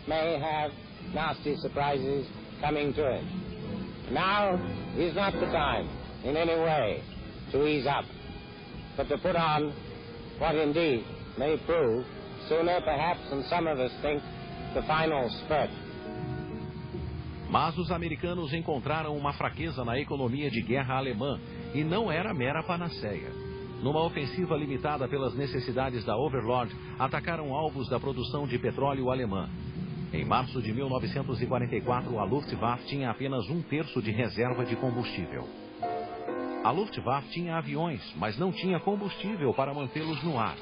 may have nasty surprises coming to him. Now is not the time in any way to ease up, but to put on what indeed may prove, sooner perhaps than some of us think, the final spurt. Mas os americanos encontraram uma fraqueza na economia de guerra alemã, e não era mera panaceia. Numa ofensiva limitada pelas necessidades da Overlord, atacaram alvos da produção de petróleo alemã. Em março de 1944, a Luftwaffe tinha apenas 1/3 de reserva de combustível. A Luftwaffe tinha aviões, mas não tinha combustível para mantê-los no ar.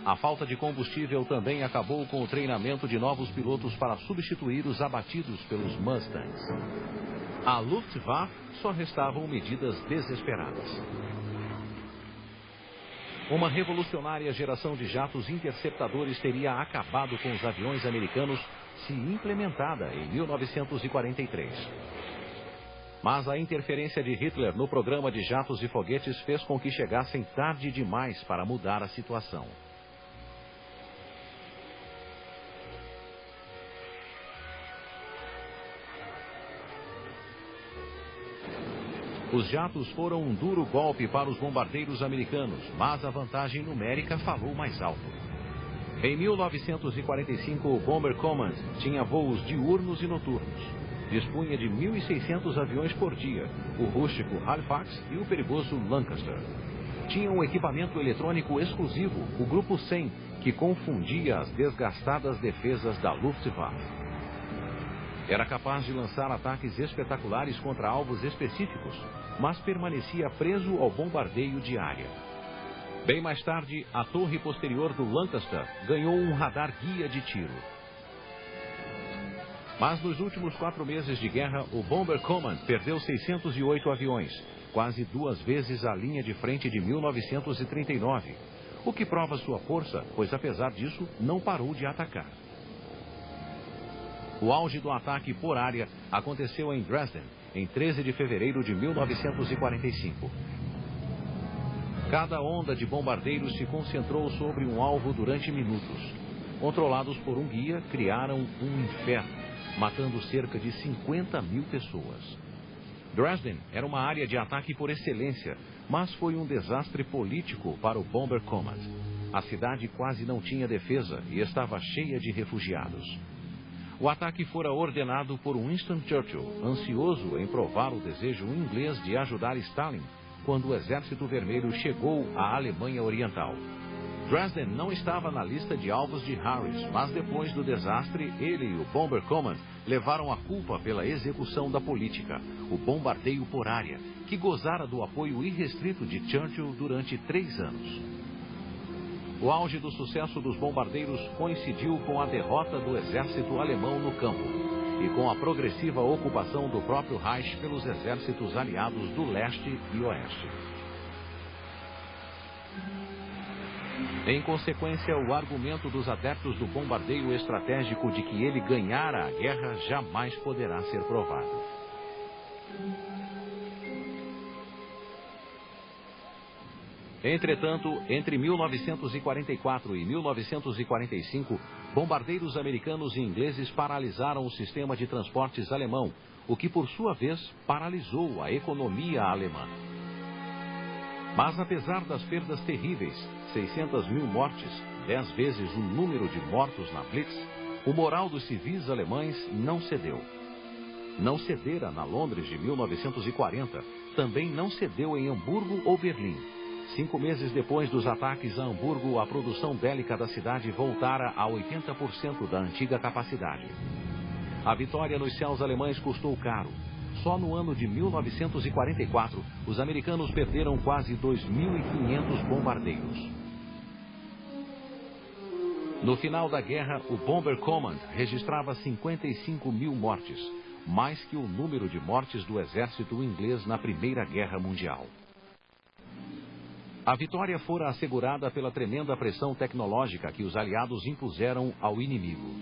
A falta de combustível também acabou com o treinamento de novos pilotos para substituir os abatidos pelos Mustangs. À Luftwaffe só restavam medidas desesperadas. Uma revolucionária geração de jatos interceptadores teria acabado com os aviões americanos se implementada em 1943. Mas a interferência de Hitler no programa de jatos e foguetes fez com que chegassem tarde demais para mudar a situação. Os jatos foram um duro golpe para os bombardeiros americanos, mas a vantagem numérica falou mais alto. Em 1945, o Bomber Command tinha voos diurnos e noturnos. Dispunha de 1.600 aviões por dia, o rústico Halifax e o perigoso Lancaster. Tinha um equipamento eletrônico exclusivo, o Grupo 100, que confundia as desgastadas defesas da Luftwaffe. Era capaz de lançar ataques espetaculares contra alvos específicos, mas permanecia preso ao bombardeio de área. Bem mais tarde, a torre posterior do Lancaster ganhou um radar guia de tiro. Mas nos últimos 4 meses de guerra, o Bomber Command perdeu 608 aviões, quase 2 vezes a linha de frente de 1939, o que prova sua força, pois apesar disso, não parou de atacar. O auge do ataque por área aconteceu em Dresden, em 13 de fevereiro de 1945. Cada onda de bombardeiros se concentrou sobre um alvo durante minutos. Controlados por um guia, criaram um inferno, matando cerca de 50 mil pessoas. Dresden era uma área de ataque por excelência, mas foi um desastre político para o Bomber Command. A cidade quase não tinha defesa e estava cheia de refugiados. O ataque fora ordenado por Winston Churchill, ansioso em provar o desejo inglês de ajudar Stalin, quando o Exército Vermelho chegou à Alemanha Oriental. Dresden não estava na lista de alvos de Harris, mas depois do desastre, ele e o Bomber Command levaram a culpa pela execução da política, o bombardeio por área, que gozara do apoio irrestrito de Churchill durante 3 anos. O auge do sucesso dos bombardeiros coincidiu com a derrota do exército alemão no campo e com a progressiva ocupação do próprio Reich pelos exércitos aliados do leste e oeste. Em consequência, o argumento dos adeptos do bombardeio estratégico de que ele ganhara a guerra jamais poderá ser provado. Entretanto, entre 1944 e 1945, bombardeiros americanos e ingleses paralisaram o sistema de transportes alemão, o que, por sua vez, paralisou a economia alemã. Mas, apesar das perdas terríveis, 600 mil mortes, 10 vezes o número de mortos na Blitz, o moral dos civis alemães não cedeu. Não cedera na Londres de 1940, também não cedeu em Hamburgo ou Berlim. 5 meses depois dos ataques a Hamburgo, a produção bélica da cidade voltara a 80% da antiga capacidade. A vitória nos céus alemães custou caro. Só no ano de 1944, os americanos perderam quase 2.500 bombardeiros. No final da guerra, o Bomber Command registrava 55 mil mortes, mais que o número de mortes do exército inglês na Primeira Guerra Mundial. A vitória fora assegurada pela tremenda pressão tecnológica que os aliados impuseram ao inimigo.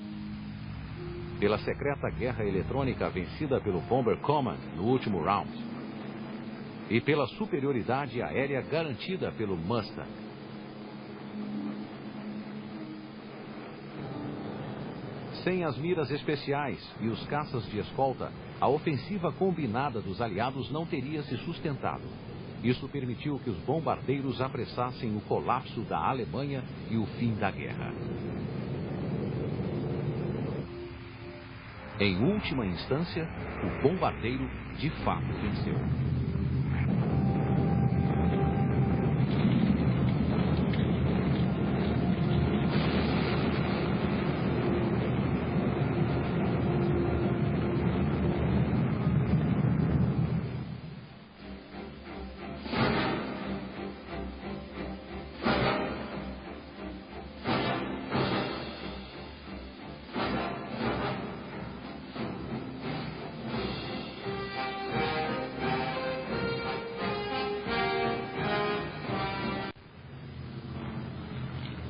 Pela secreta guerra eletrônica vencida pelo Bomber Command no último round. E pela superioridade aérea garantida pelo Mustang. Sem as miras especiais e os caças de escolta, a ofensiva combinada dos aliados não teria se sustentado. Isso permitiu que os bombardeiros apressassem o colapso da Alemanha e o fim da guerra. Em última instância, o bombardeiro de fato venceu.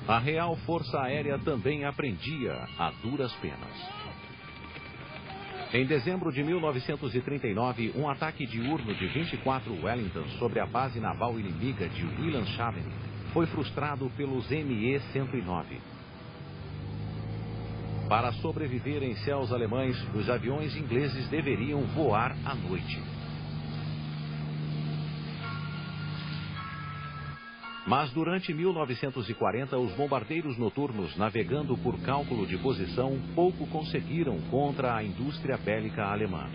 A Real Força Aérea também aprendia a duras penas. Em dezembro de 1939, um ataque diurno de 24 Wellingtons sobre a base naval inimiga de Wilhelmshaven foi frustrado pelos Me-109. Para sobreviver em céus alemães, os aviões ingleses deveriam voar à noite. Mas durante 1940, os bombardeiros noturnos, navegando por cálculo de posição, pouco conseguiram contra a indústria bélica alemã.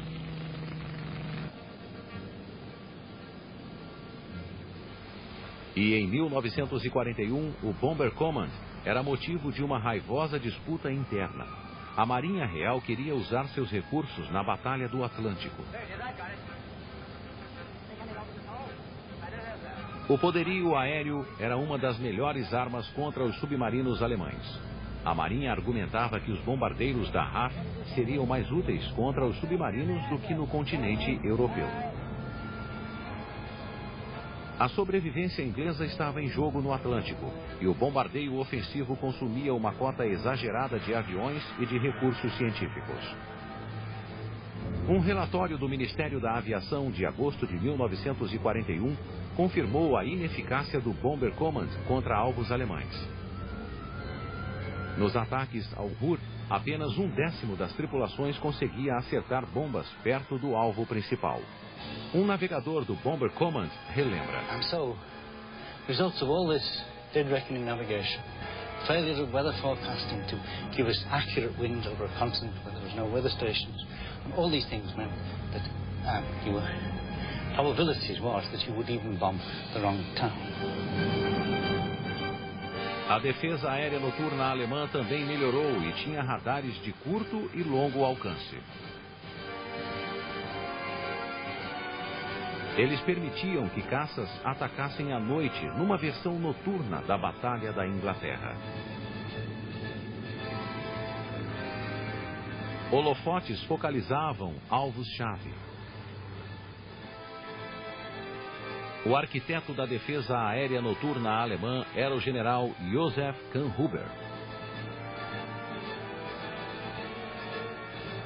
E em 1941, o Bomber Command era motivo de uma raivosa disputa interna. A Marinha Real queria usar seus recursos na Batalha do Atlântico. O poderio aéreo era uma das melhores armas contra os submarinos alemães. A Marinha argumentava que os bombardeiros da RAF seriam mais úteis contra os submarinos do que no continente europeu. A sobrevivência inglesa estava em jogo no Atlântico, e o bombardeio ofensivo consumia uma cota exagerada de aviões e de recursos científicos. Um relatório do Ministério da Aviação de agosto de 1941 confirmou a ineficácia do Bomber Command contra alvos alemães. Nos ataques ao Ruhr, apenas 1/10 das tripulações conseguia acertar bombas perto do alvo principal. Um navegador do Bomber Command relembra. And so, results of all this dead reckoning navigation, failure of weather forecasting to give us accurate winds over a continent where there was no weather stations, and all these things meant that probabilities was that you would even bomb the wrong town. A defesa aérea noturna alemã também melhorou e tinha radares de curto e longo alcance. Eles permitiam que caças atacassem à noite numa versão noturna da Batalha da Inglaterra. Holofotes focalizavam alvos-chave. O arquiteto da defesa aérea noturna alemã era o general Josef Kahnhuber.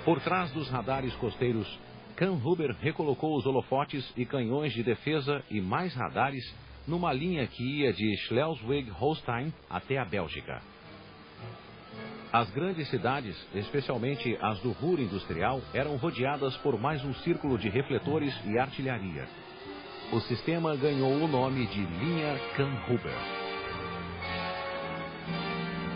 Por trás dos radares costeiros, Kahnhuber recolocou os holofotes e canhões de defesa e mais radares numa linha que ia de Schleswig-Holstein até a Bélgica. As grandes cidades, especialmente as do Ruhr industrial, eram rodeadas por mais um círculo de refletores e artilharia. O sistema ganhou o nome de linha Kahnhuber.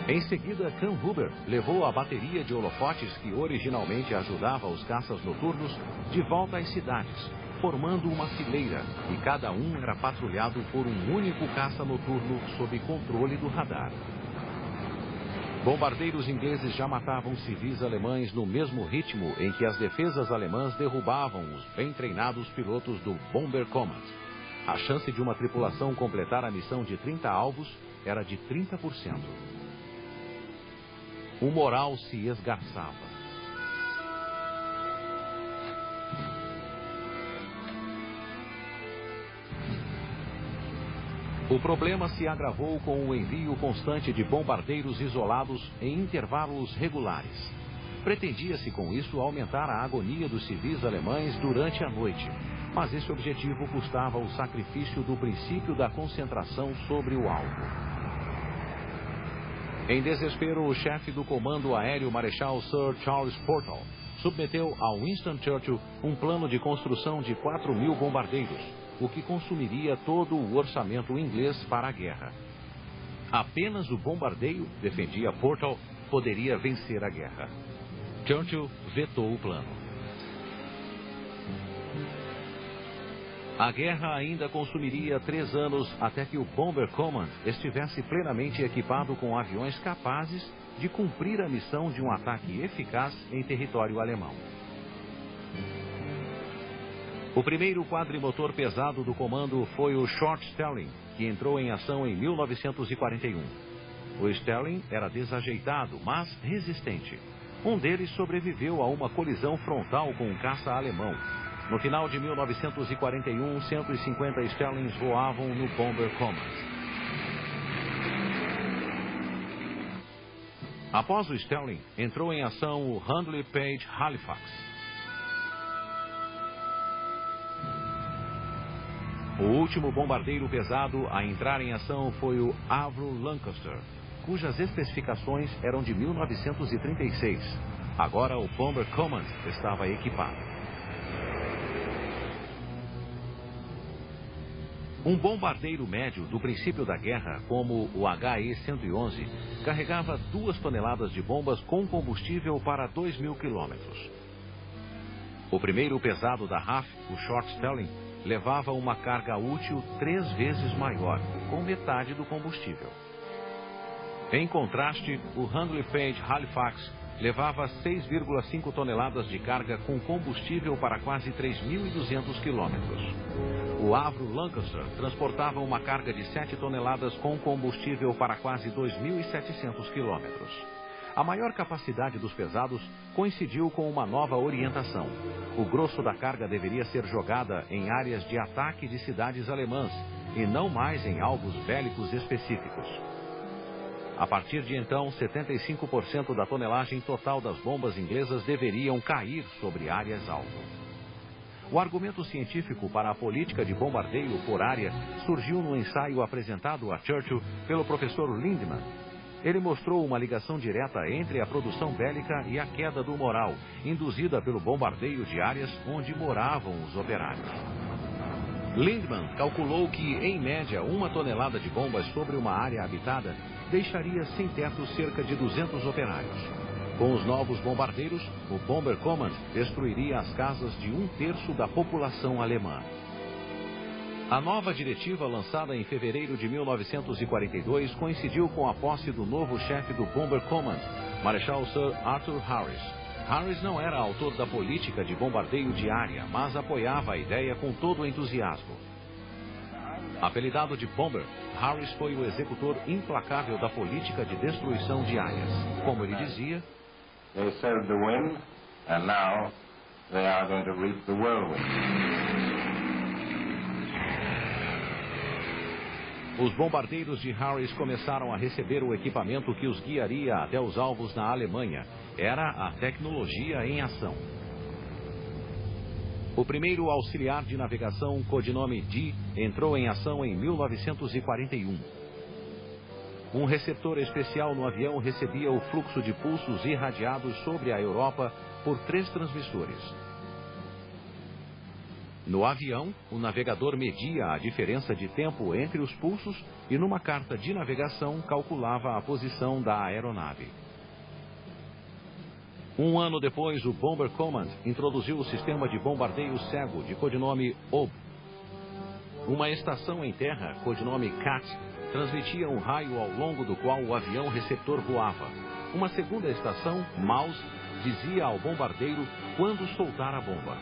Em seguida, Kahnhuber levou a bateria de holofotes que originalmente ajudava os caças noturnos de volta às cidades, formando uma fileira, e cada um era patrulhado por um único caça noturno sob controle do radar. Bombardeiros ingleses já matavam civis alemães no mesmo ritmo em que as defesas alemãs derrubavam os bem treinados pilotos do Bomber Command. A chance de uma tripulação completar a missão de 30 alvos era de 30%. O moral se esgarçava. O problema se agravou com o envio constante de bombardeiros isolados em intervalos regulares. Pretendia-se com isso aumentar a agonia dos civis alemães durante a noite, mas esse objetivo custava o sacrifício do princípio da concentração sobre o alvo. Em desespero, o chefe do comando aéreo, Marechal Sir Charles Portal, submeteu a Winston Churchill um plano de construção de 4.000 bombardeiros, o que consumiria todo o orçamento inglês para a guerra. Apenas o bombardeio, defendia Portal, poderia vencer a guerra. Churchill vetou o plano. A guerra ainda consumiria 3 anos até que o Bomber Command estivesse plenamente equipado com aviões capazes de cumprir a missão de um ataque eficaz em território alemão. O primeiro quadrimotor pesado do comando foi o Short Stelling, que entrou em ação em 1941. O Stelling era desajeitado, mas resistente. Um deles sobreviveu a uma colisão frontal com um caça alemão. No final de 1941, 150 Stellings voavam no Bomber Command. Após o Stelling, entrou em ação o Handley Page Halifax. O último bombardeiro pesado a entrar em ação foi o Avro Lancaster, cujas especificações eram de 1936. Agora o Bomber Command estava equipado. Um bombardeiro médio do princípio da guerra, como o HE-111, carregava 2 toneladas de bombas com combustível para 2.000 quilômetros. O primeiro pesado da RAF, o Short Stelling, levava uma carga útil 3 vezes maior, com metade do combustível. Em contraste, o Handley Page Halifax levava 6,5 toneladas de carga com combustível para quase 3.200 quilômetros. O Avro Lancaster transportava uma carga de 7 toneladas com combustível para quase 2.700 quilômetros. A maior capacidade dos pesados coincidiu com uma nova orientação. O grosso da carga deveria ser jogada em áreas de ataque de cidades alemãs e não mais em alvos bélicos específicos. A partir de então, 75% da tonelagem total das bombas inglesas deveriam cair sobre áreas-alvo. O argumento científico para a política de bombardeio por área surgiu no ensaio apresentado a Churchill pelo professor Lindemann. Ele mostrou uma ligação direta entre a produção bélica e a queda do moral, induzida pelo bombardeio de áreas onde moravam os operários. Lindemann calculou que, em média, 1 tonelada de bombas sobre uma área habitada deixaria sem teto cerca de 200 operários. Com os novos bombardeiros, o Bomber Command destruiria as casas de 1/3 da população alemã. A nova diretiva, lançada em fevereiro de 1942, coincidiu com a posse do novo chefe do Bomber Command, Marechal Sir Arthur Harris. Harris não era autor da política de bombardeio de área, mas apoiava a ideia com todo o entusiasmo. Apelidado de Bomber, Harris foi o executor implacável da política de destruição de áreas. Como ele dizia, They sowed the wind, and now they are going to reap the whirlwind. Os bombardeiros de Harris começaram a receber o equipamento que os guiaria até os alvos na Alemanha. Era a tecnologia em ação. O primeiro auxiliar de navegação, codinome D, entrou em ação em 1941. Um receptor especial no avião recebia o fluxo de pulsos irradiados sobre a Europa por 3 transmissores. No avião, o navegador media a diferença de tempo entre os pulsos e, numa carta de navegação, calculava a posição da aeronave. Um ano depois, o Bomber Command introduziu o sistema de bombardeio cego, de codinome OB. Uma estação em terra, codinome CAT, transmitia um raio ao longo do qual o avião receptor voava. Uma segunda estação, MAUS, dizia ao bombardeiro quando soltar a bomba.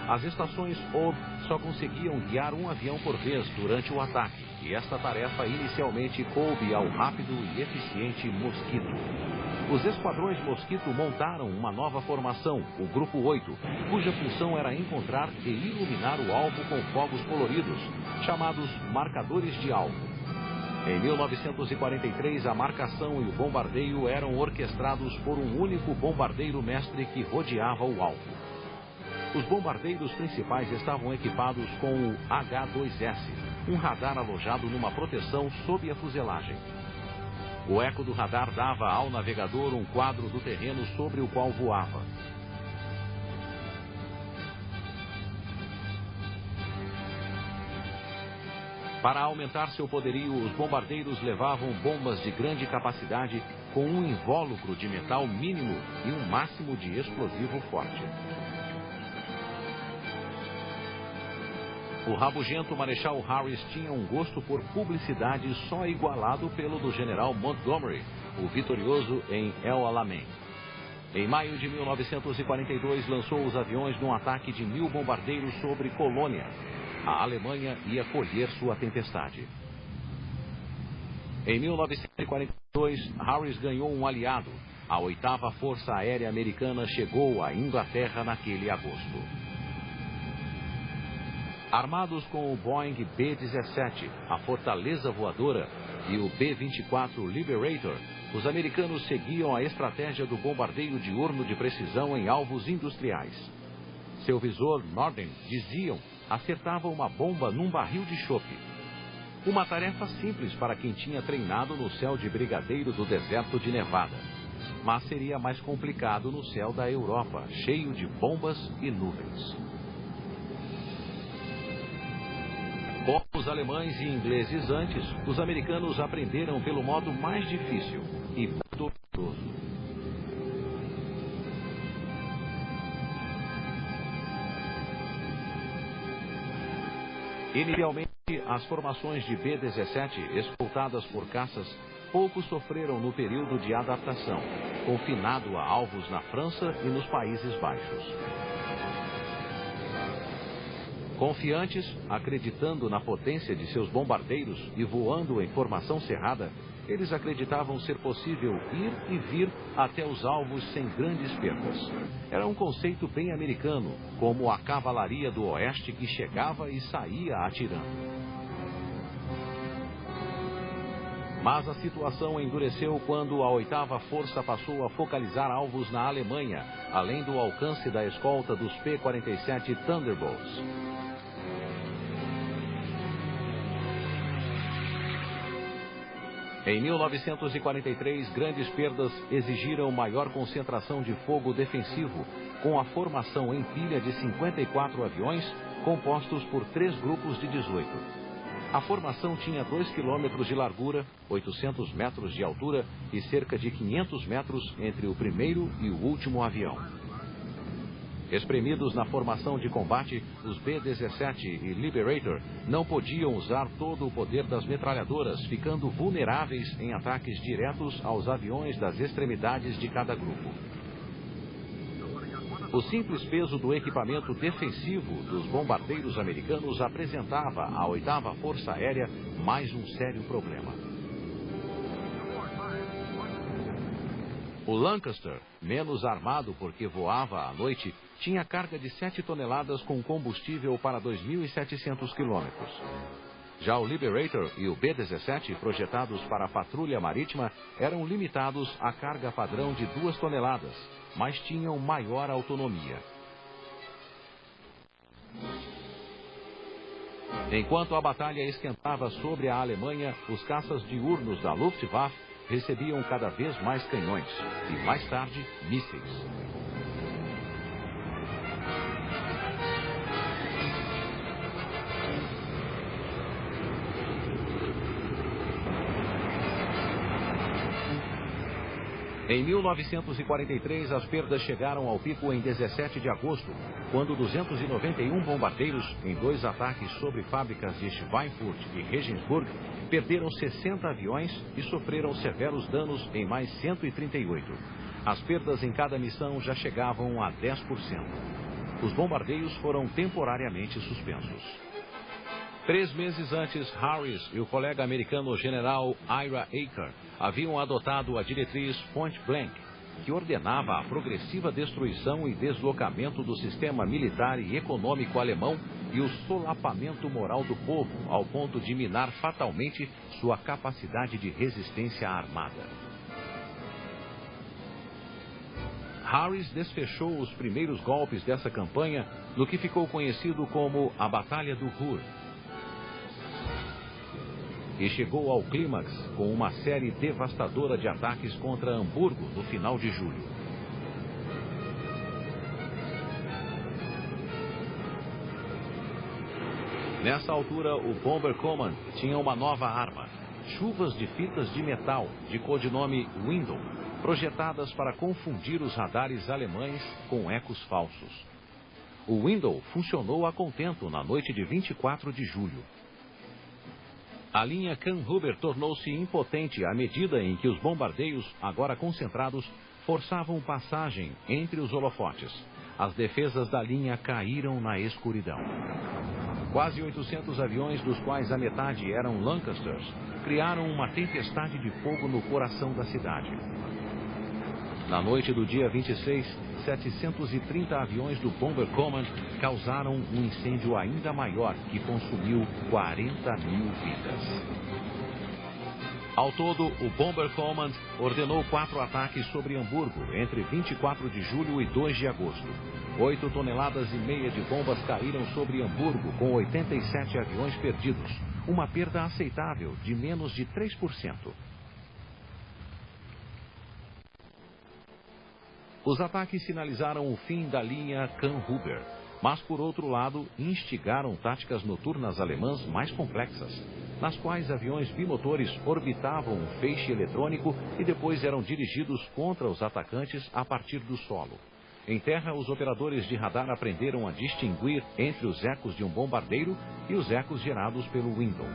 As estações OB só conseguiam guiar um avião por vez durante o ataque, e esta tarefa inicialmente coube ao rápido e eficiente Mosquito. Os esquadrões Mosquito montaram uma nova formação, o Grupo 8, cuja função era encontrar e iluminar o alvo com fogos coloridos, chamados marcadores de alvo. Em 1943, a marcação e o bombardeio eram orquestrados por um único bombardeiro mestre que rodeava o alvo. Os bombardeiros principais estavam equipados com o H-2S, um radar alojado numa proteção sob a fuselagem. O eco do radar dava ao navegador um quadro do terreno sobre o qual voava. Para aumentar seu poderio, os bombardeiros levavam bombas de grande capacidade com um invólucro de metal mínimo e um máximo de explosivo forte. O rabugento Marechal Harris tinha um gosto por publicidade só igualado pelo do general Montgomery, o vitorioso em El Alamein. Em maio de 1942, lançou os aviões num ataque de 1000 bombardeiros sobre Colônia. A Alemanha ia colher sua tempestade. Em 1942, Harris ganhou um aliado. A 8ª Força Aérea Americana chegou à Inglaterra naquele agosto. Armados com o Boeing B-17, a Fortaleza Voadora, e o B-24 Liberator, os americanos seguiam a estratégia do bombardeio diurno de precisão em alvos industriais. Seu visor, Norden, diziam, acertava uma bomba num barril de chope. Uma tarefa simples para quem tinha treinado no céu de brigadeiro do deserto de Nevada. Mas seria mais complicado no céu da Europa, cheio de bombas e nuvens. Como os alemães e ingleses antes, os americanos aprenderam pelo modo mais difícil e doloroso. Inicialmente, as formações de B-17, escoltadas por caças, pouco sofreram no período de adaptação, confinado a alvos na França e nos Países Baixos. Confiantes, acreditando na potência de seus bombardeiros e voando em formação cerrada, eles acreditavam ser possível ir e vir até os alvos sem grandes perdas. Era um conceito bem americano, como a cavalaria do oeste que chegava e saía atirando. Mas a situação endureceu quando a 8ª Força passou a focalizar alvos na Alemanha, além do alcance da escolta dos P-47 Thunderbolts. Em 1943, grandes perdas exigiram maior concentração de fogo defensivo, com a formação em pilha de 54 aviões, compostos por 3 grupos de 18. A formação tinha 2 quilômetros de largura, 800 metros de altura e cerca de 500 metros entre o primeiro e o último avião. Espremidos na formação de combate, os B-17 e Liberator não podiam usar todo o poder das metralhadoras, ficando vulneráveis em ataques diretos aos aviões das extremidades de cada grupo. O simples peso do equipamento defensivo dos bombardeiros americanos apresentava à 8ª Força Aérea mais um sério problema. O Lancaster, menos armado porque voava à noite, tinha carga de 7 toneladas com combustível para 2.700 quilômetros. Já o Liberator e o B-17, projetados para a patrulha marítima, eram limitados à carga padrão de 2 toneladas, mas tinham maior autonomia. Enquanto a batalha esquentava sobre a Alemanha, os caças diurnos da Luftwaffe recebiam cada vez mais canhões e, mais tarde, mísseis. Em 1943, as perdas chegaram ao pico em 17 de agosto, quando 291 bombardeiros, em 2 ataques sobre fábricas de Schweinfurt e Regensburg, perderam 60 aviões e sofreram severos danos em mais 138. As perdas em cada missão já chegavam a 10%. Os bombardeios foram temporariamente suspensos. 3 meses antes, Harris e o colega americano general Ira Eaker haviam adotado a diretriz Point Blank, que ordenava a progressiva destruição e deslocamento do sistema militar e econômico alemão e o solapamento moral do povo, ao ponto de minar fatalmente sua capacidade de resistência armada. Harris desfechou os primeiros golpes dessa campanha no que ficou conhecido como a Batalha do Ruhr, e chegou ao clímax com uma série devastadora de ataques contra Hamburgo no final de julho. Nessa altura, o Bomber Command tinha uma nova arma, chuvas de fitas de metal, de codinome Window, projetadas para confundir os radares alemães com ecos falsos. O Window funcionou a contento na noite de 24 de julho. A linha Kamphuber tornou-se impotente à medida em que os bombardeios, agora concentrados, forçavam passagem entre os holofotes. As defesas da linha caíram na escuridão. Quase 800 aviões, dos quais a metade eram Lancasters, criaram uma tempestade de fogo no coração da cidade. Na noite do dia 26, 730 aviões do Bomber Command causaram um incêndio ainda maior que consumiu 40 mil vidas. Ao todo, o Bomber Command ordenou 4 ataques sobre Hamburgo entre 24 de julho e 2 de agosto. 8,5 toneladas de bombas caíram sobre Hamburgo, com 87 aviões perdidos, uma perda aceitável de menos de 3%. Os ataques sinalizaram o fim da linha Kamphuber, mas, por outro lado, instigaram táticas noturnas alemãs mais complexas, nas quais aviões bimotores orbitavam um feixe eletrônico e depois eram dirigidos contra os atacantes a partir do solo. Em terra, os operadores de radar aprenderam a distinguir entre os ecos de um bombardeiro e os ecos gerados pelo Window.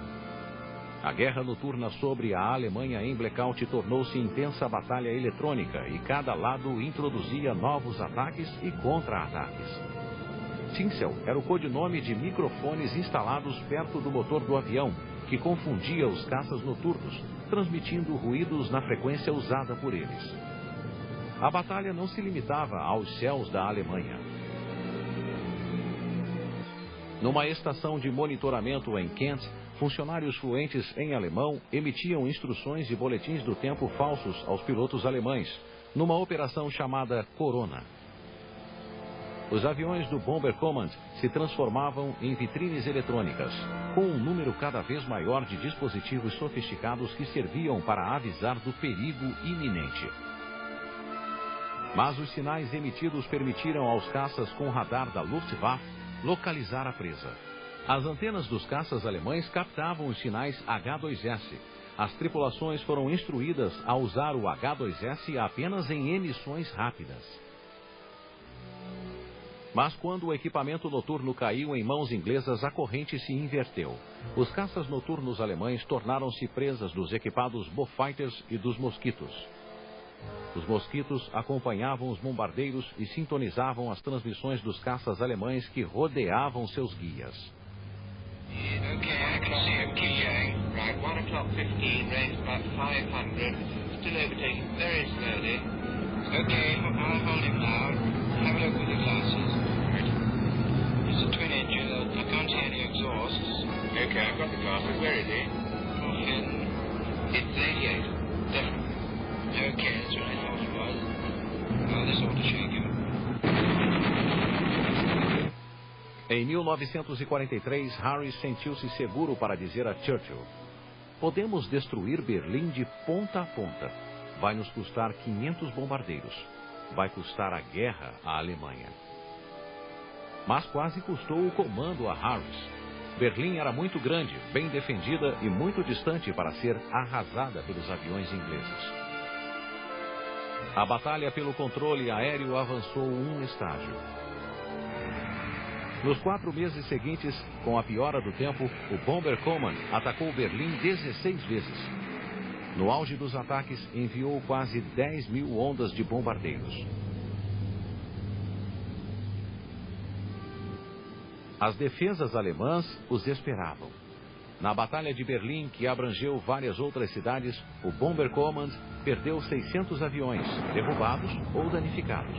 A guerra noturna sobre a Alemanha em blackout tornou-se intensa batalha eletrônica e cada lado introduzia novos ataques e contra-ataques. Tinsel era o codinome de microfones instalados perto do motor do avião, que confundia os caças noturnos, transmitindo ruídos na frequência usada por eles. A batalha não se limitava aos céus da Alemanha. Numa estação de monitoramento em Kent, funcionários fluentes em alemão emitiam instruções e boletins do tempo falsos aos pilotos alemães, numa operação chamada Corona. Os aviões do Bomber Command se transformavam em vitrines eletrônicas, com um número cada vez maior de dispositivos sofisticados que serviam para avisar do perigo iminente. Mas os sinais emitidos permitiram aos caças com radar da Luftwaffe localizar a presa. As antenas dos caças alemães captavam os sinais H-2S. As tripulações foram instruídas a usar o H-2S apenas em emissões rápidas. Mas quando o equipamento noturno caiu em mãos inglesas, a corrente se inverteu. Os caças noturnos alemães tornaram-se presas dos equipados Beaufighters e dos Mosquitos. Os Mosquitos acompanhavam os bombardeiros e sintonizavam as transmissões dos caças alemães que rodeavam seus guias. Okay, I can see him, QA. Right, 1 o'clock 15, range about 500. Still overtaking very slowly. Okay, I'll hold him now. Have a look with the glasses. Right. It's a twin engine. I can't see any exhausts. Okay, I've got the glasses. Where is he? Often. It's 88. Definitely. Okay, that's what I thought it was. Oh, this ought to shake him. Em 1943, Harris sentiu-se seguro para dizer a Churchill: "Podemos destruir Berlim de ponta a ponta. Vai nos custar 500 bombardeiros. Vai custar a guerra à Alemanha." Mas quase custou o comando a Harris. Berlim era muito grande, bem defendida e muito distante para ser arrasada pelos aviões ingleses. A batalha pelo controle aéreo avançou um estágio. Nos 4 meses seguintes, com a piora do tempo, o Bomber Command atacou Berlim 16 vezes. No auge dos ataques, enviou quase 10.000 ondas de bombardeiros. As defesas alemãs os esperavam. Na Batalha de Berlim, que abrangeu várias outras cidades, o Bomber Command perdeu 600 aviões, derrubados ou danificados.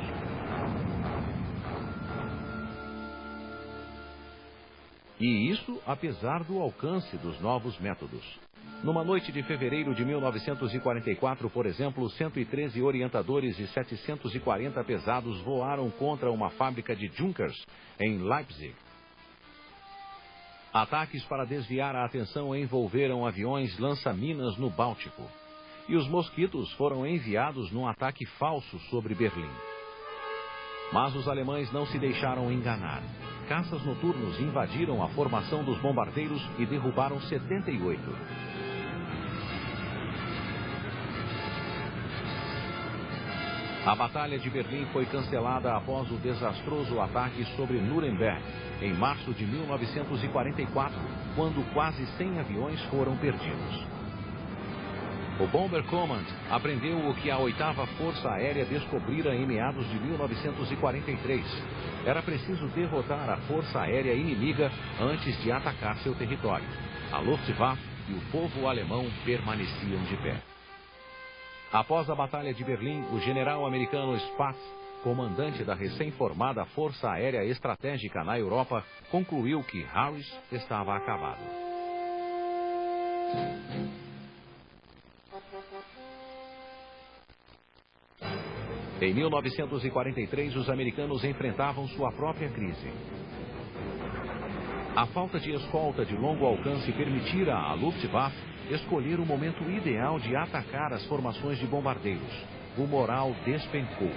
E isso apesar do alcance dos novos métodos. Numa noite de fevereiro de 1944, por exemplo, 113 orientadores e 740 pesados voaram contra uma fábrica de Junkers em Leipzig. Ataques para desviar a atenção envolveram aviões lança-minas no Báltico. E os Mosquitos foram enviados num ataque falso sobre Berlim. Mas os alemães não se deixaram enganar. Caças noturnos invadiram a formação dos bombardeiros e derrubaram 78. A Batalha de Berlim foi cancelada após o desastroso ataque sobre Nuremberg, em março de 1944, quando quase 100 aviões foram perdidos. O Bomber Command aprendeu o que a 8ª Força Aérea descobrira em meados de 1943. Era preciso derrotar a Força Aérea inimiga antes de atacar seu território. A Luftwaffe e o povo alemão permaneciam de pé. Após a Batalha de Berlim, o general americano Spaatz, comandante da recém-formada Força Aérea Estratégica na Europa, concluiu que Harris estava acabado. Em 1943, os americanos enfrentavam sua própria crise. A falta de escolta de longo alcance permitira à Luftwaffe escolher o momento ideal de atacar as formações de bombardeiros. O moral despencou.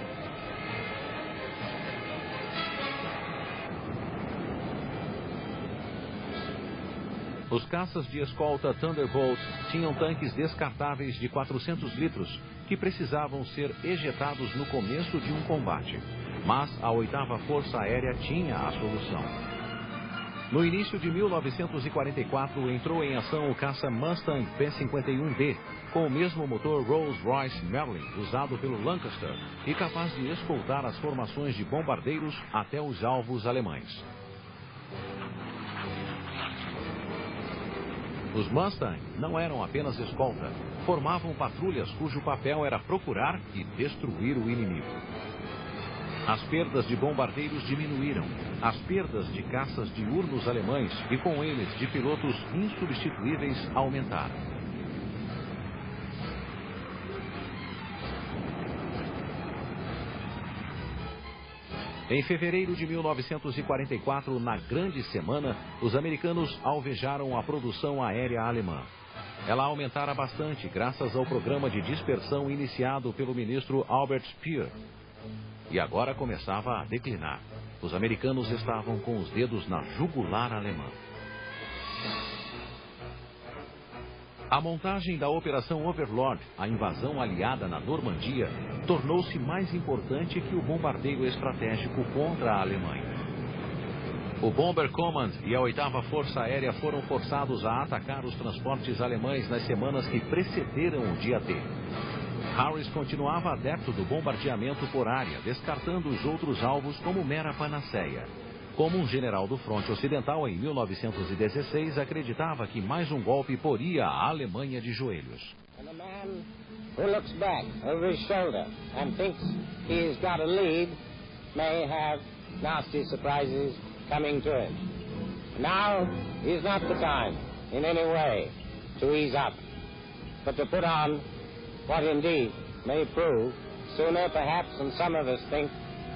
Os caças de escolta Thunderbolt tinham tanques descartáveis de 400 litros que precisavam ser ejetados no começo de um combate. Mas a 8ª Força Aérea tinha a solução. No início de 1944, entrou em ação o caça Mustang P-51D, com o mesmo motor Rolls-Royce Merlin usado pelo Lancaster e capaz de escoltar as formações de bombardeiros até os alvos alemães. Os Mustang não eram apenas escolta, formavam patrulhas cujo papel era procurar e destruir o inimigo. As perdas de bombardeiros diminuíram, as perdas de caças diurnos alemães e com eles de pilotos insubstituíveis aumentaram. Em fevereiro de 1944, na Grande Semana, os americanos alvejaram a produção aérea alemã. Ela aumentara bastante graças ao programa de dispersão iniciado pelo ministro Albert Speer. E agora começava a declinar. Os americanos estavam com os dedos na jugular alemã. A montagem da Operação Overlord, a invasão aliada na Normandia, tornou-se mais importante que o bombardeio estratégico contra a Alemanha. O Bomber Command e a 8ª Força Aérea foram forçados a atacar os transportes alemães nas semanas que precederam o dia D. Harris continuava adepto do bombardeamento por área, descartando os outros alvos como mera panaceia. Como um general do fronte ocidental em 1916 acreditava que mais um golpe poria a Alemanha de joelhos. And a man who looks back over his shoulder and thinks he's got a lead may have nasty surprises coming to him. Now is not the time in any way to ease up, but to put on what indeed may prove sooner perhaps than some of us think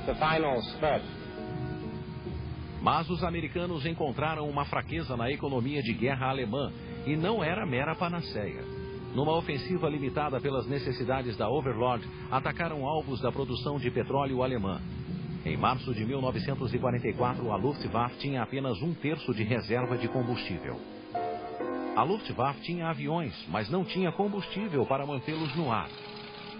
the final spurt. Mas os americanos encontraram uma fraqueza na economia de guerra alemã e não era mera panaceia. Numa ofensiva limitada pelas necessidades da Overlord, atacaram alvos da produção de petróleo alemã. Em março de 1944, a Luftwaffe tinha apenas 1/3 de reserva de combustível. A Luftwaffe tinha aviões, mas não tinha combustível para mantê-los no ar.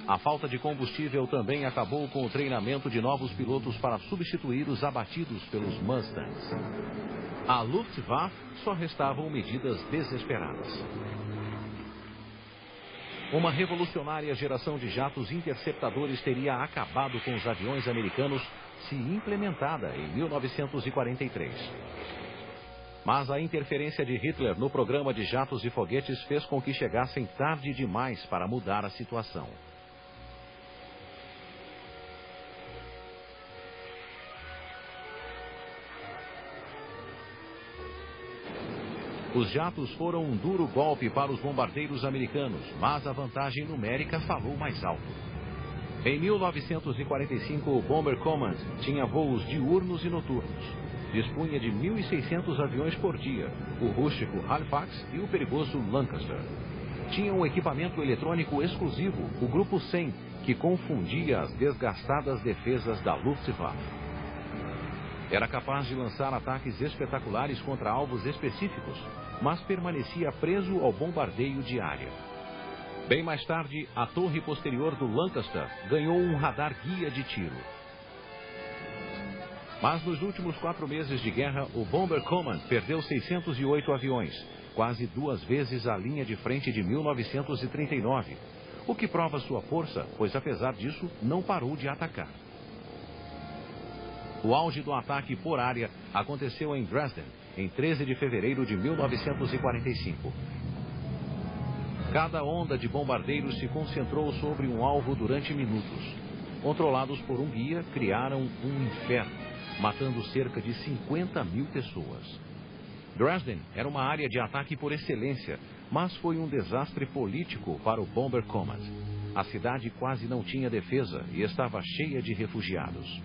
A falta de combustível também acabou com o treinamento de novos pilotos para substituir os abatidos pelos Mustangs. À Luftwaffe só restavam medidas desesperadas. Uma revolucionária geração de jatos interceptadores teria acabado com os aviões americanos se implementada em 1943. Mas a interferência de Hitler no programa de jatos e foguetes fez com que chegassem tarde demais para mudar a situação. Os jatos foram um duro golpe para os bombardeiros americanos, mas a vantagem numérica falou mais alto. Em 1945, o Bomber Command tinha voos diurnos e noturnos. Dispunha de 1.600 aviões por dia, o rústico Halifax e o perigoso Lancaster. Tinha um equipamento eletrônico exclusivo, o Grupo 100, que confundia as desgastadas defesas da Luftwaffe. Era capaz de lançar ataques espetaculares contra alvos específicos, mas permanecia preso ao bombardeio de área. Bem mais tarde, a torre posterior do Lancaster ganhou um radar guia de tiro. Mas nos últimos 4 meses de guerra, o Bomber Command perdeu 608 aviões, quase 2 vezes a linha de frente de 1939, o que prova sua força, pois apesar disso, não parou de atacar. O auge do ataque por área aconteceu em Dresden, em 13 de fevereiro de 1945. Cada onda de bombardeiros se concentrou sobre um alvo durante minutos. Controlados por um guia, criaram um inferno, matando cerca de 50.000 pessoas. Dresden era uma área de ataque por excelência, mas foi um desastre político para o Bomber Command. A cidade quase não tinha defesa e estava cheia de refugiados.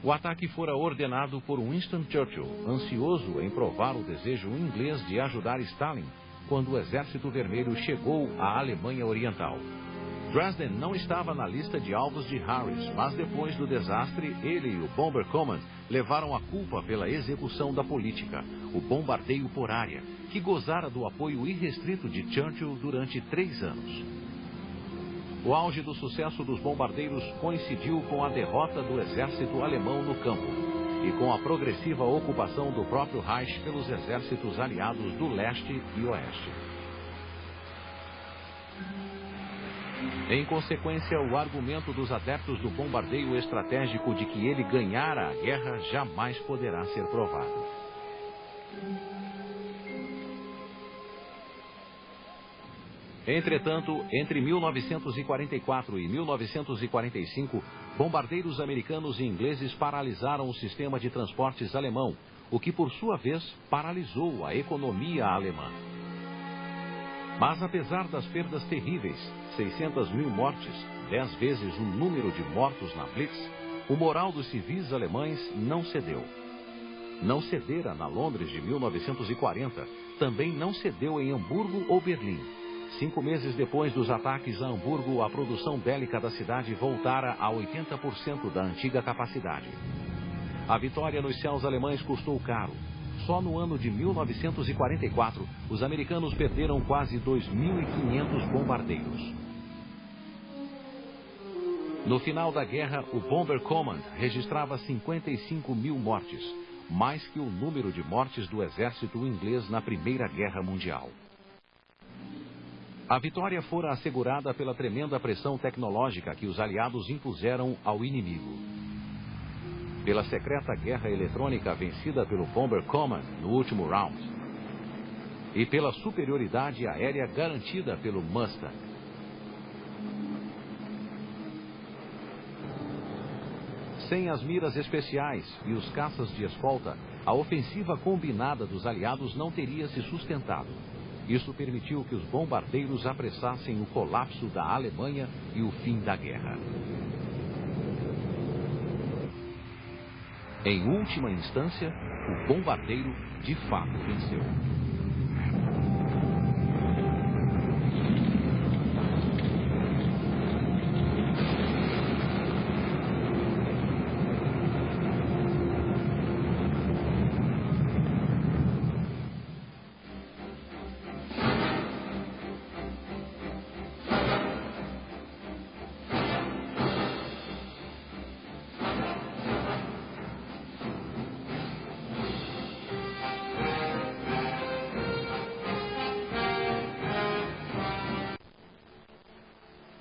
O ataque fora ordenado por Winston Churchill, ansioso em provar o desejo inglês de ajudar Stalin, quando o Exército Vermelho chegou à Alemanha Oriental. Dresden não estava na lista de alvos de Harris, mas depois do desastre, ele e o Bomber Command levaram a culpa pela execução da política, o bombardeio por área, que gozara do apoio irrestrito de Churchill durante 3 anos. O auge do sucesso dos bombardeiros coincidiu com a derrota do exército alemão no campo. e com a progressiva ocupação do próprio Reich pelos exércitos aliados do leste e oeste. Em consequência, o argumento dos adeptos do bombardeio estratégico de que ele ganhara a guerra jamais poderá ser provado. Entretanto, entre 1944 e 1945, bombardeiros americanos e ingleses paralisaram o sistema de transportes alemão, o que, por sua vez, paralisou a economia alemã. Mas, apesar das perdas terríveis, 600 mil mortes, 10 vezes o número de mortos na Blitz, o moral dos civis alemães não cedeu. Não cedera na Londres de 1940, também não cedeu em Hamburgo ou Berlim. 5 meses depois dos ataques a Hamburgo, a produção bélica da cidade voltara a 80% da antiga capacidade. A vitória nos céus alemães custou caro. Só no ano de 1944, os americanos perderam quase 2.500 bombardeiros. No final da guerra, o Bomber Command registrava 55 mil mortes, mais que o número de mortes do exército inglês na Primeira Guerra Mundial. A vitória fora assegurada pela tremenda pressão tecnológica que os aliados impuseram ao inimigo. Pela secreta guerra eletrônica vencida pelo Bomber Command no último round. E pela superioridade aérea garantida pelo Mustang. Sem as miras especiais e os caças de escolta, a ofensiva combinada dos aliados não teria se sustentado. Isso permitiu que os bombardeiros apressassem o colapso da Alemanha e o fim da guerra. Em última instância, o bombardeiro de fato venceu.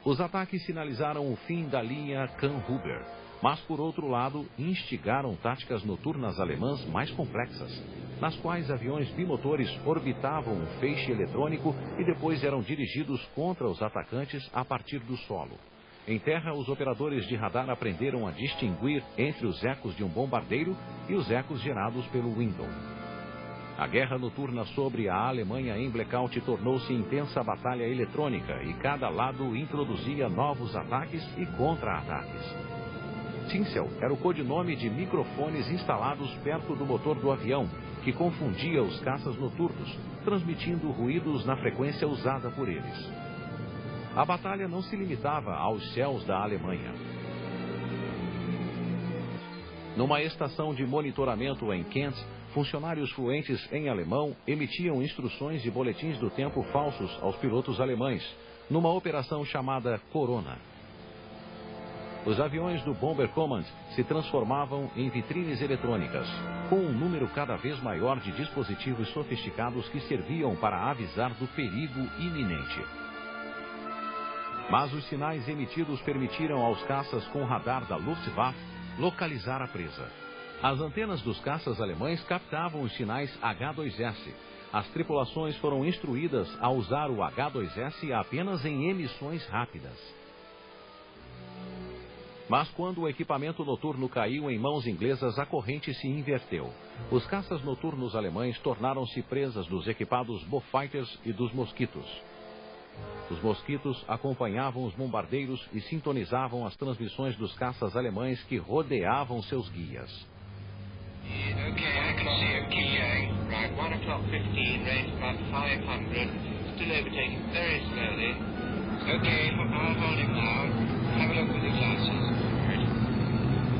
Os ataques sinalizaram o fim da linha Kamm-Huber, mas, por outro lado, instigaram táticas noturnas alemãs mais complexas, nas quais aviões bimotores orbitavam um feixe eletrônico e depois eram dirigidos contra os atacantes a partir do solo. Em terra, os operadores de radar aprenderam a distinguir entre os ecos de um bombardeiro e os ecos gerados pelo Window. A guerra noturna sobre a Alemanha em blackout tornou-se intensa batalha eletrônica e cada lado introduzia novos ataques e contra-ataques. Tinsel era o codinome de microfones instalados perto do motor do avião, que confundia os caças noturnos, transmitindo ruídos na frequência usada por eles. A batalha não se limitava aos céus da Alemanha. Numa estação de monitoramento em Kent, funcionários fluentes em alemão emitiam instruções e boletins do tempo falsos aos pilotos alemães, numa operação chamada Corona. Os aviões do Bomber Command se transformavam em vitrines eletrônicas, com um número cada vez maior de dispositivos sofisticados que serviam para avisar do perigo iminente. Mas os sinais emitidos permitiram aos caças com radar da Luftwaffe localizar a presa. As antenas dos caças alemães captavam os sinais H-2S. As tripulações foram instruídas a usar o H-2S apenas em emissões rápidas. Mas quando o equipamento noturno caiu em mãos inglesas, a corrente se inverteu. Os caças noturnos alemães tornaram-se presas dos equipados Beaufighters e dos Mosquitos. Os Mosquitos acompanhavam os bombardeiros e sintonizavam as transmissões dos caças alemães que rodeavam seus guias. Okay, I can see a QA. Right, 1 o'clock 15, range about 500. Still overtaking very slowly. Okay, I'll hold him now. Have a look with the glasses. Right.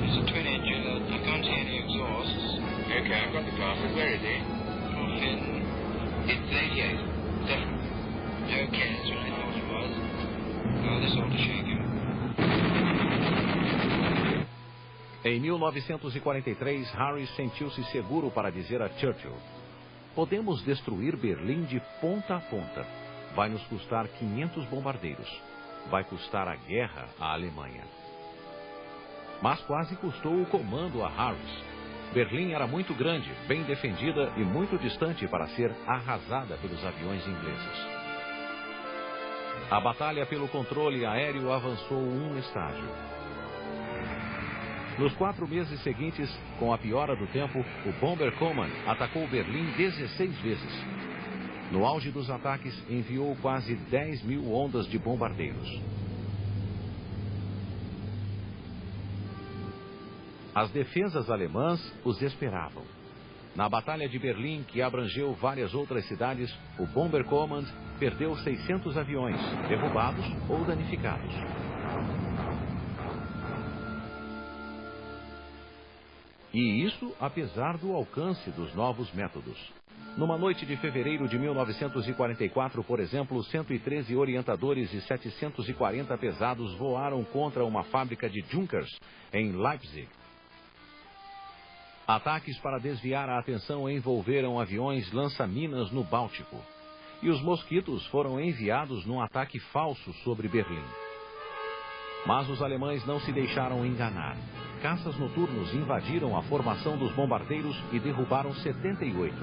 It's a twin engine. I can't see any exhausts. Okay, I've got the glasses. Where is he? Off in... It's 88. Definitely. Okay, that's what I thought it was. Oh, this ought to shake him. Em 1943, Harris sentiu-se seguro para dizer a Churchill: podemos destruir Berlim de ponta a ponta. Vai nos custar 500 bombardeiros. Vai custar a guerra à Alemanha. Mas quase custou o comando a Harris. Berlim era muito grande, bem defendida e muito distante para ser arrasada pelos aviões ingleses. A batalha pelo controle aéreo avançou um estágio. Nos 4 meses seguintes, com a piora do tempo, o Bomber Command atacou Berlim 16 vezes. No auge dos ataques, enviou quase 10.000 ondas de bombardeiros. As defesas alemãs os esperavam. Na Batalha de Berlim, que abrangeu várias outras cidades, o Bomber Command perdeu 600 aviões, derrubados ou danificados. E isso apesar do alcance dos novos métodos. Numa noite de fevereiro de 1944, por exemplo, 113 orientadores e 740 pesados voaram contra uma fábrica de Junkers em Leipzig. Ataques para desviar a atenção envolveram aviões lança-minas no Báltico. E os mosquitos foram enviados num ataque falso sobre Berlim. Mas os alemães não se deixaram enganar. Caças noturnos invadiram a formação dos bombardeiros e derrubaram 78.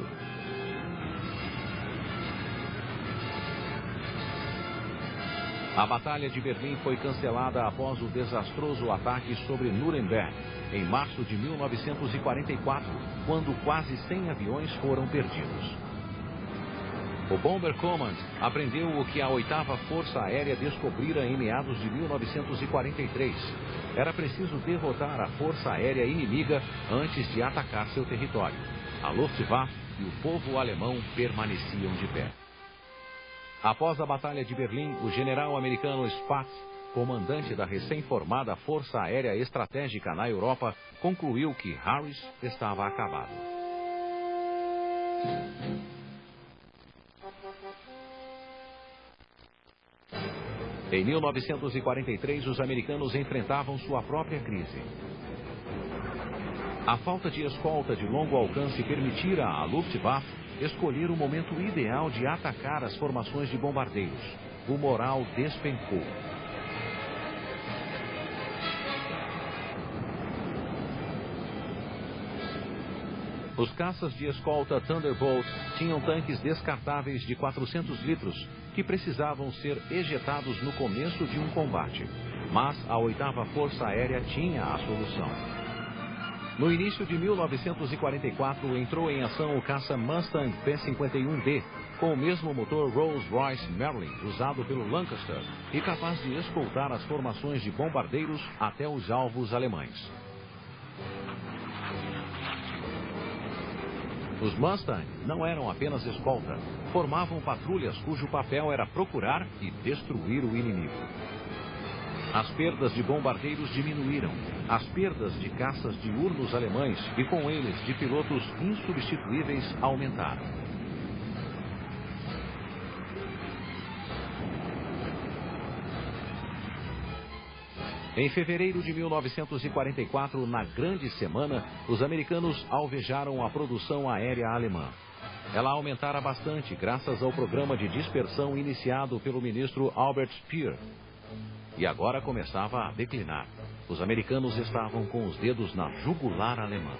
A Batalha de Berlim foi cancelada após o desastroso ataque sobre Nuremberg, em março de 1944, quando quase 100 aviões foram perdidos. O Bomber Command aprendeu o que a 8ª Força Aérea descobrira em meados de 1943. Era preciso derrotar a Força Aérea inimiga antes de atacar seu território. A Luftwaffe e o povo alemão permaneciam de pé. Após a Batalha de Berlim, o general americano Spaatz, comandante da recém-formada Força Aérea Estratégica na Europa, concluiu que Harris estava acabado. Em 1943, os americanos enfrentavam sua própria crise. A falta de escolta de longo alcance permitira à Luftwaffe escolher o momento ideal de atacar as formações de bombardeiros. O moral despencou. Os caças de escolta Thunderbolt tinham tanques descartáveis de 400 litros que precisavam ser ejetados no começo de um combate. Mas a 8ª Força Aérea tinha a solução. No início de 1944, entrou em ação o caça Mustang P-51D, com o mesmo motor Rolls-Royce Merlin usado pelo Lancaster e capaz de escoltar as formações de bombardeiros até os alvos alemães. Os Mustang não eram apenas escolta, formavam patrulhas cujo papel era procurar e destruir o inimigo. As perdas de bombardeiros diminuíram, as perdas de caças diurnos alemães e com eles de pilotos insubstituíveis aumentaram. Em fevereiro de 1944, na Grande Semana, os americanos alvejaram a produção aérea alemã. Ela aumentara bastante graças ao programa de dispersão iniciado pelo ministro Albert Speer. E agora começava a declinar. Os americanos estavam com os dedos na jugular alemã.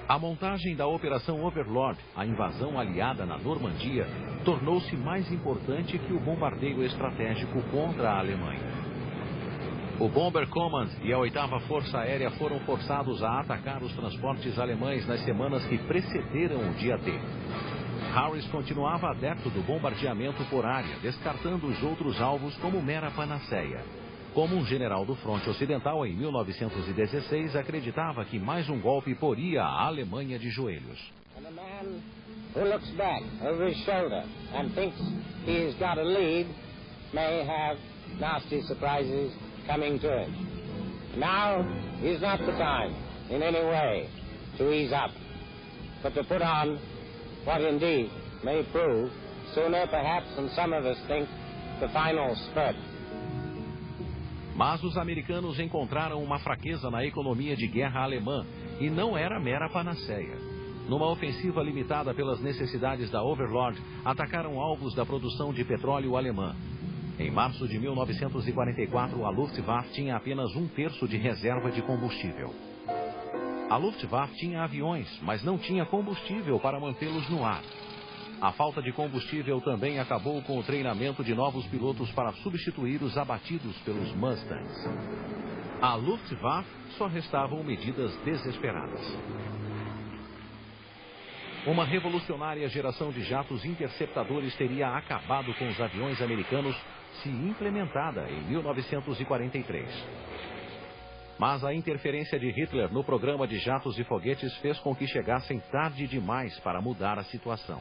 A montagem da Operação Overlord, a invasão aliada na Normandia, tornou-se mais importante que o bombardeio estratégico contra a Alemanha. O Bomber Command e a 8ª Força Aérea foram forçados a atacar os transportes alemães nas semanas que precederam o dia D. Harris continuava adepto do bombardeamento por área, descartando os outros alvos como mera panaceia. Como um general do fronte ocidental em 1916 acreditava que mais um golpe poria a Alemanha de joelhos. And a man who looks back over his shoulder and thinks he's got a lead may have nasty surprises coming to him. Now is not the time in any way to ease up, but to put on what indeed may prove, sooner perhaps than some of us think, the final spurt. Mas os americanos encontraram uma fraqueza na economia de guerra alemã e não era mera panaceia. Numa ofensiva limitada pelas necessidades da Overlord, atacaram alvos da produção de petróleo alemã. Em março de 1944, a Luftwaffe tinha apenas 1/3 de reserva de combustível. A Luftwaffe tinha aviões, mas não tinha combustível para mantê-los no ar. A falta de combustível também acabou com o treinamento de novos pilotos para substituir os abatidos pelos Mustangs. À Luftwaffe só restavam medidas desesperadas. Uma revolucionária geração de jatos interceptadores teria acabado com os aviões americanos se implementada em 1943. Mas a interferência de Hitler no programa de jatos e foguetes fez com que chegassem tarde demais para mudar a situação.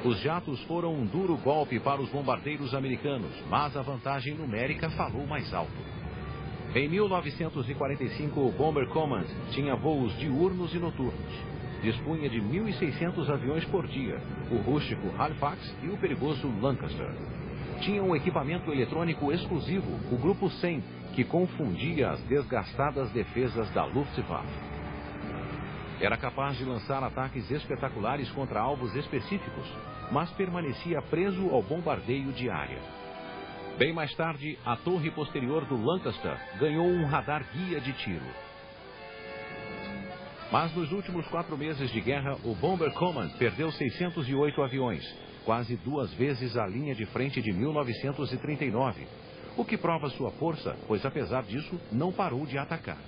Os jatos foram um duro golpe para os bombardeiros americanos, mas a vantagem numérica falou mais alto. Em 1945, o Bomber Command tinha voos diurnos e noturnos. Dispunha de 1.600 aviões por dia, o rústico Halifax e o perigoso Lancaster. Tinha um equipamento eletrônico exclusivo, o Grupo 100, que confundia as desgastadas defesas da Luftwaffe. Era capaz de lançar ataques espetaculares contra alvos específicos, mas permanecia preso ao bombardeio de área. Bem mais tarde, a torre posterior do Lancaster ganhou um radar guia de tiro. Mas nos últimos 4 meses de guerra, o Bomber Command perdeu 608 aviões, quase 2 vezes a linha de frente de 1939, o que prova sua força, pois apesar disso, não parou de atacar.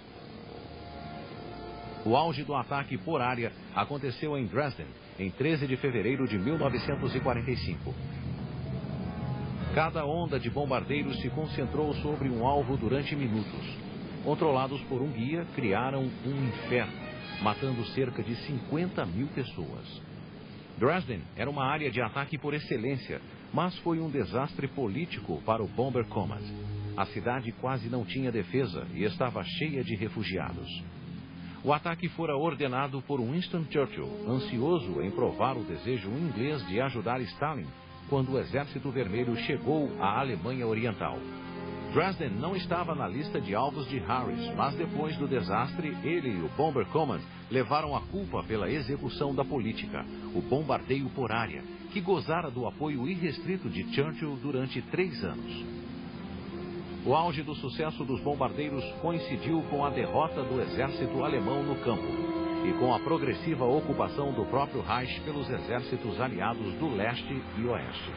O auge do ataque por área aconteceu em Dresden, em 13 de fevereiro de 1945. Cada onda de bombardeiros se concentrou sobre um alvo durante minutos. Controlados por um guia, criaram um inferno, matando cerca de 50.000 pessoas. Dresden era uma área de ataque por excelência, mas foi um desastre político para o Bomber Command. A cidade quase não tinha defesa e estava cheia de refugiados. O ataque fora ordenado por Winston Churchill, ansioso em provar o desejo inglês de ajudar Stalin, quando o Exército Vermelho chegou à Alemanha Oriental. Dresden não estava na lista de alvos de Harris, mas depois do desastre, ele e o Bomber Command levaram a culpa pela execução da política, o bombardeio por área, que gozara do apoio irrestrito de Churchill durante 3 anos. O auge do sucesso dos bombardeiros coincidiu com a derrota do exército alemão no campo e com a progressiva ocupação do próprio Reich pelos exércitos aliados do leste e oeste.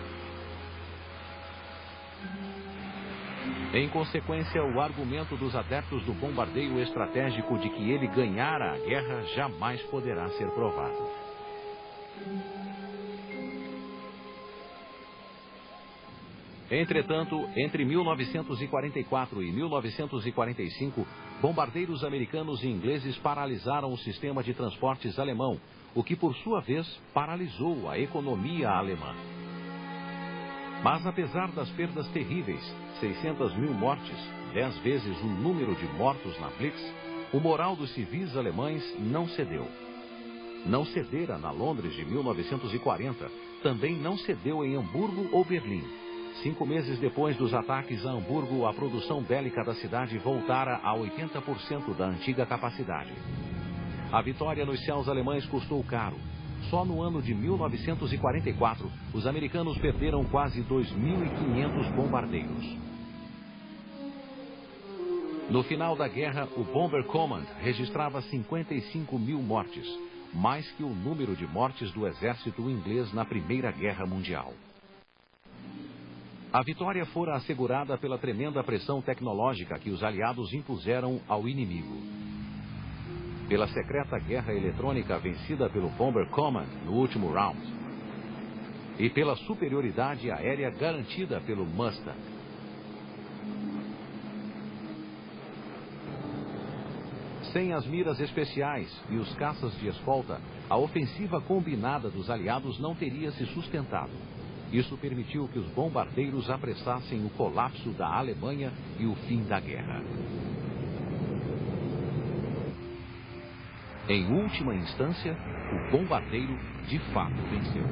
Em consequência, o argumento dos adeptos do bombardeio estratégico de que ele ganhara a guerra jamais poderá ser provado. Entretanto, entre 1944 e 1945, bombardeiros americanos e ingleses paralisaram o sistema de transportes alemão, o que, por sua vez, paralisou a economia alemã. Mas, apesar das perdas terríveis, 600.000 mortes, 10 vezes o número de mortos na Blitz, o moral dos civis alemães não cedeu. Não cedera na Londres de 1940, também não cedeu em Hamburgo ou Berlim. 5 meses depois dos ataques a Hamburgo, a produção bélica da cidade voltara a 80% da antiga capacidade. A vitória nos céus alemães custou caro. Só no ano de 1944, os americanos perderam quase 2.500 bombardeiros. No final da guerra, o Bomber Command registrava 55.000 mortes, mais que o número de mortes do exército inglês na Primeira Guerra Mundial. A vitória fora assegurada pela tremenda pressão tecnológica que os aliados impuseram ao inimigo. Pela secreta guerra eletrônica vencida pelo Bomber Command no último round. E pela superioridade aérea garantida pelo Mustang. Sem as miras especiais e os caças de escolta, a ofensiva combinada dos aliados não teria se sustentado. Isso permitiu que os bombardeiros apressassem o colapso da Alemanha e o fim da guerra. Em última instância, o bombardeiro de fato venceu.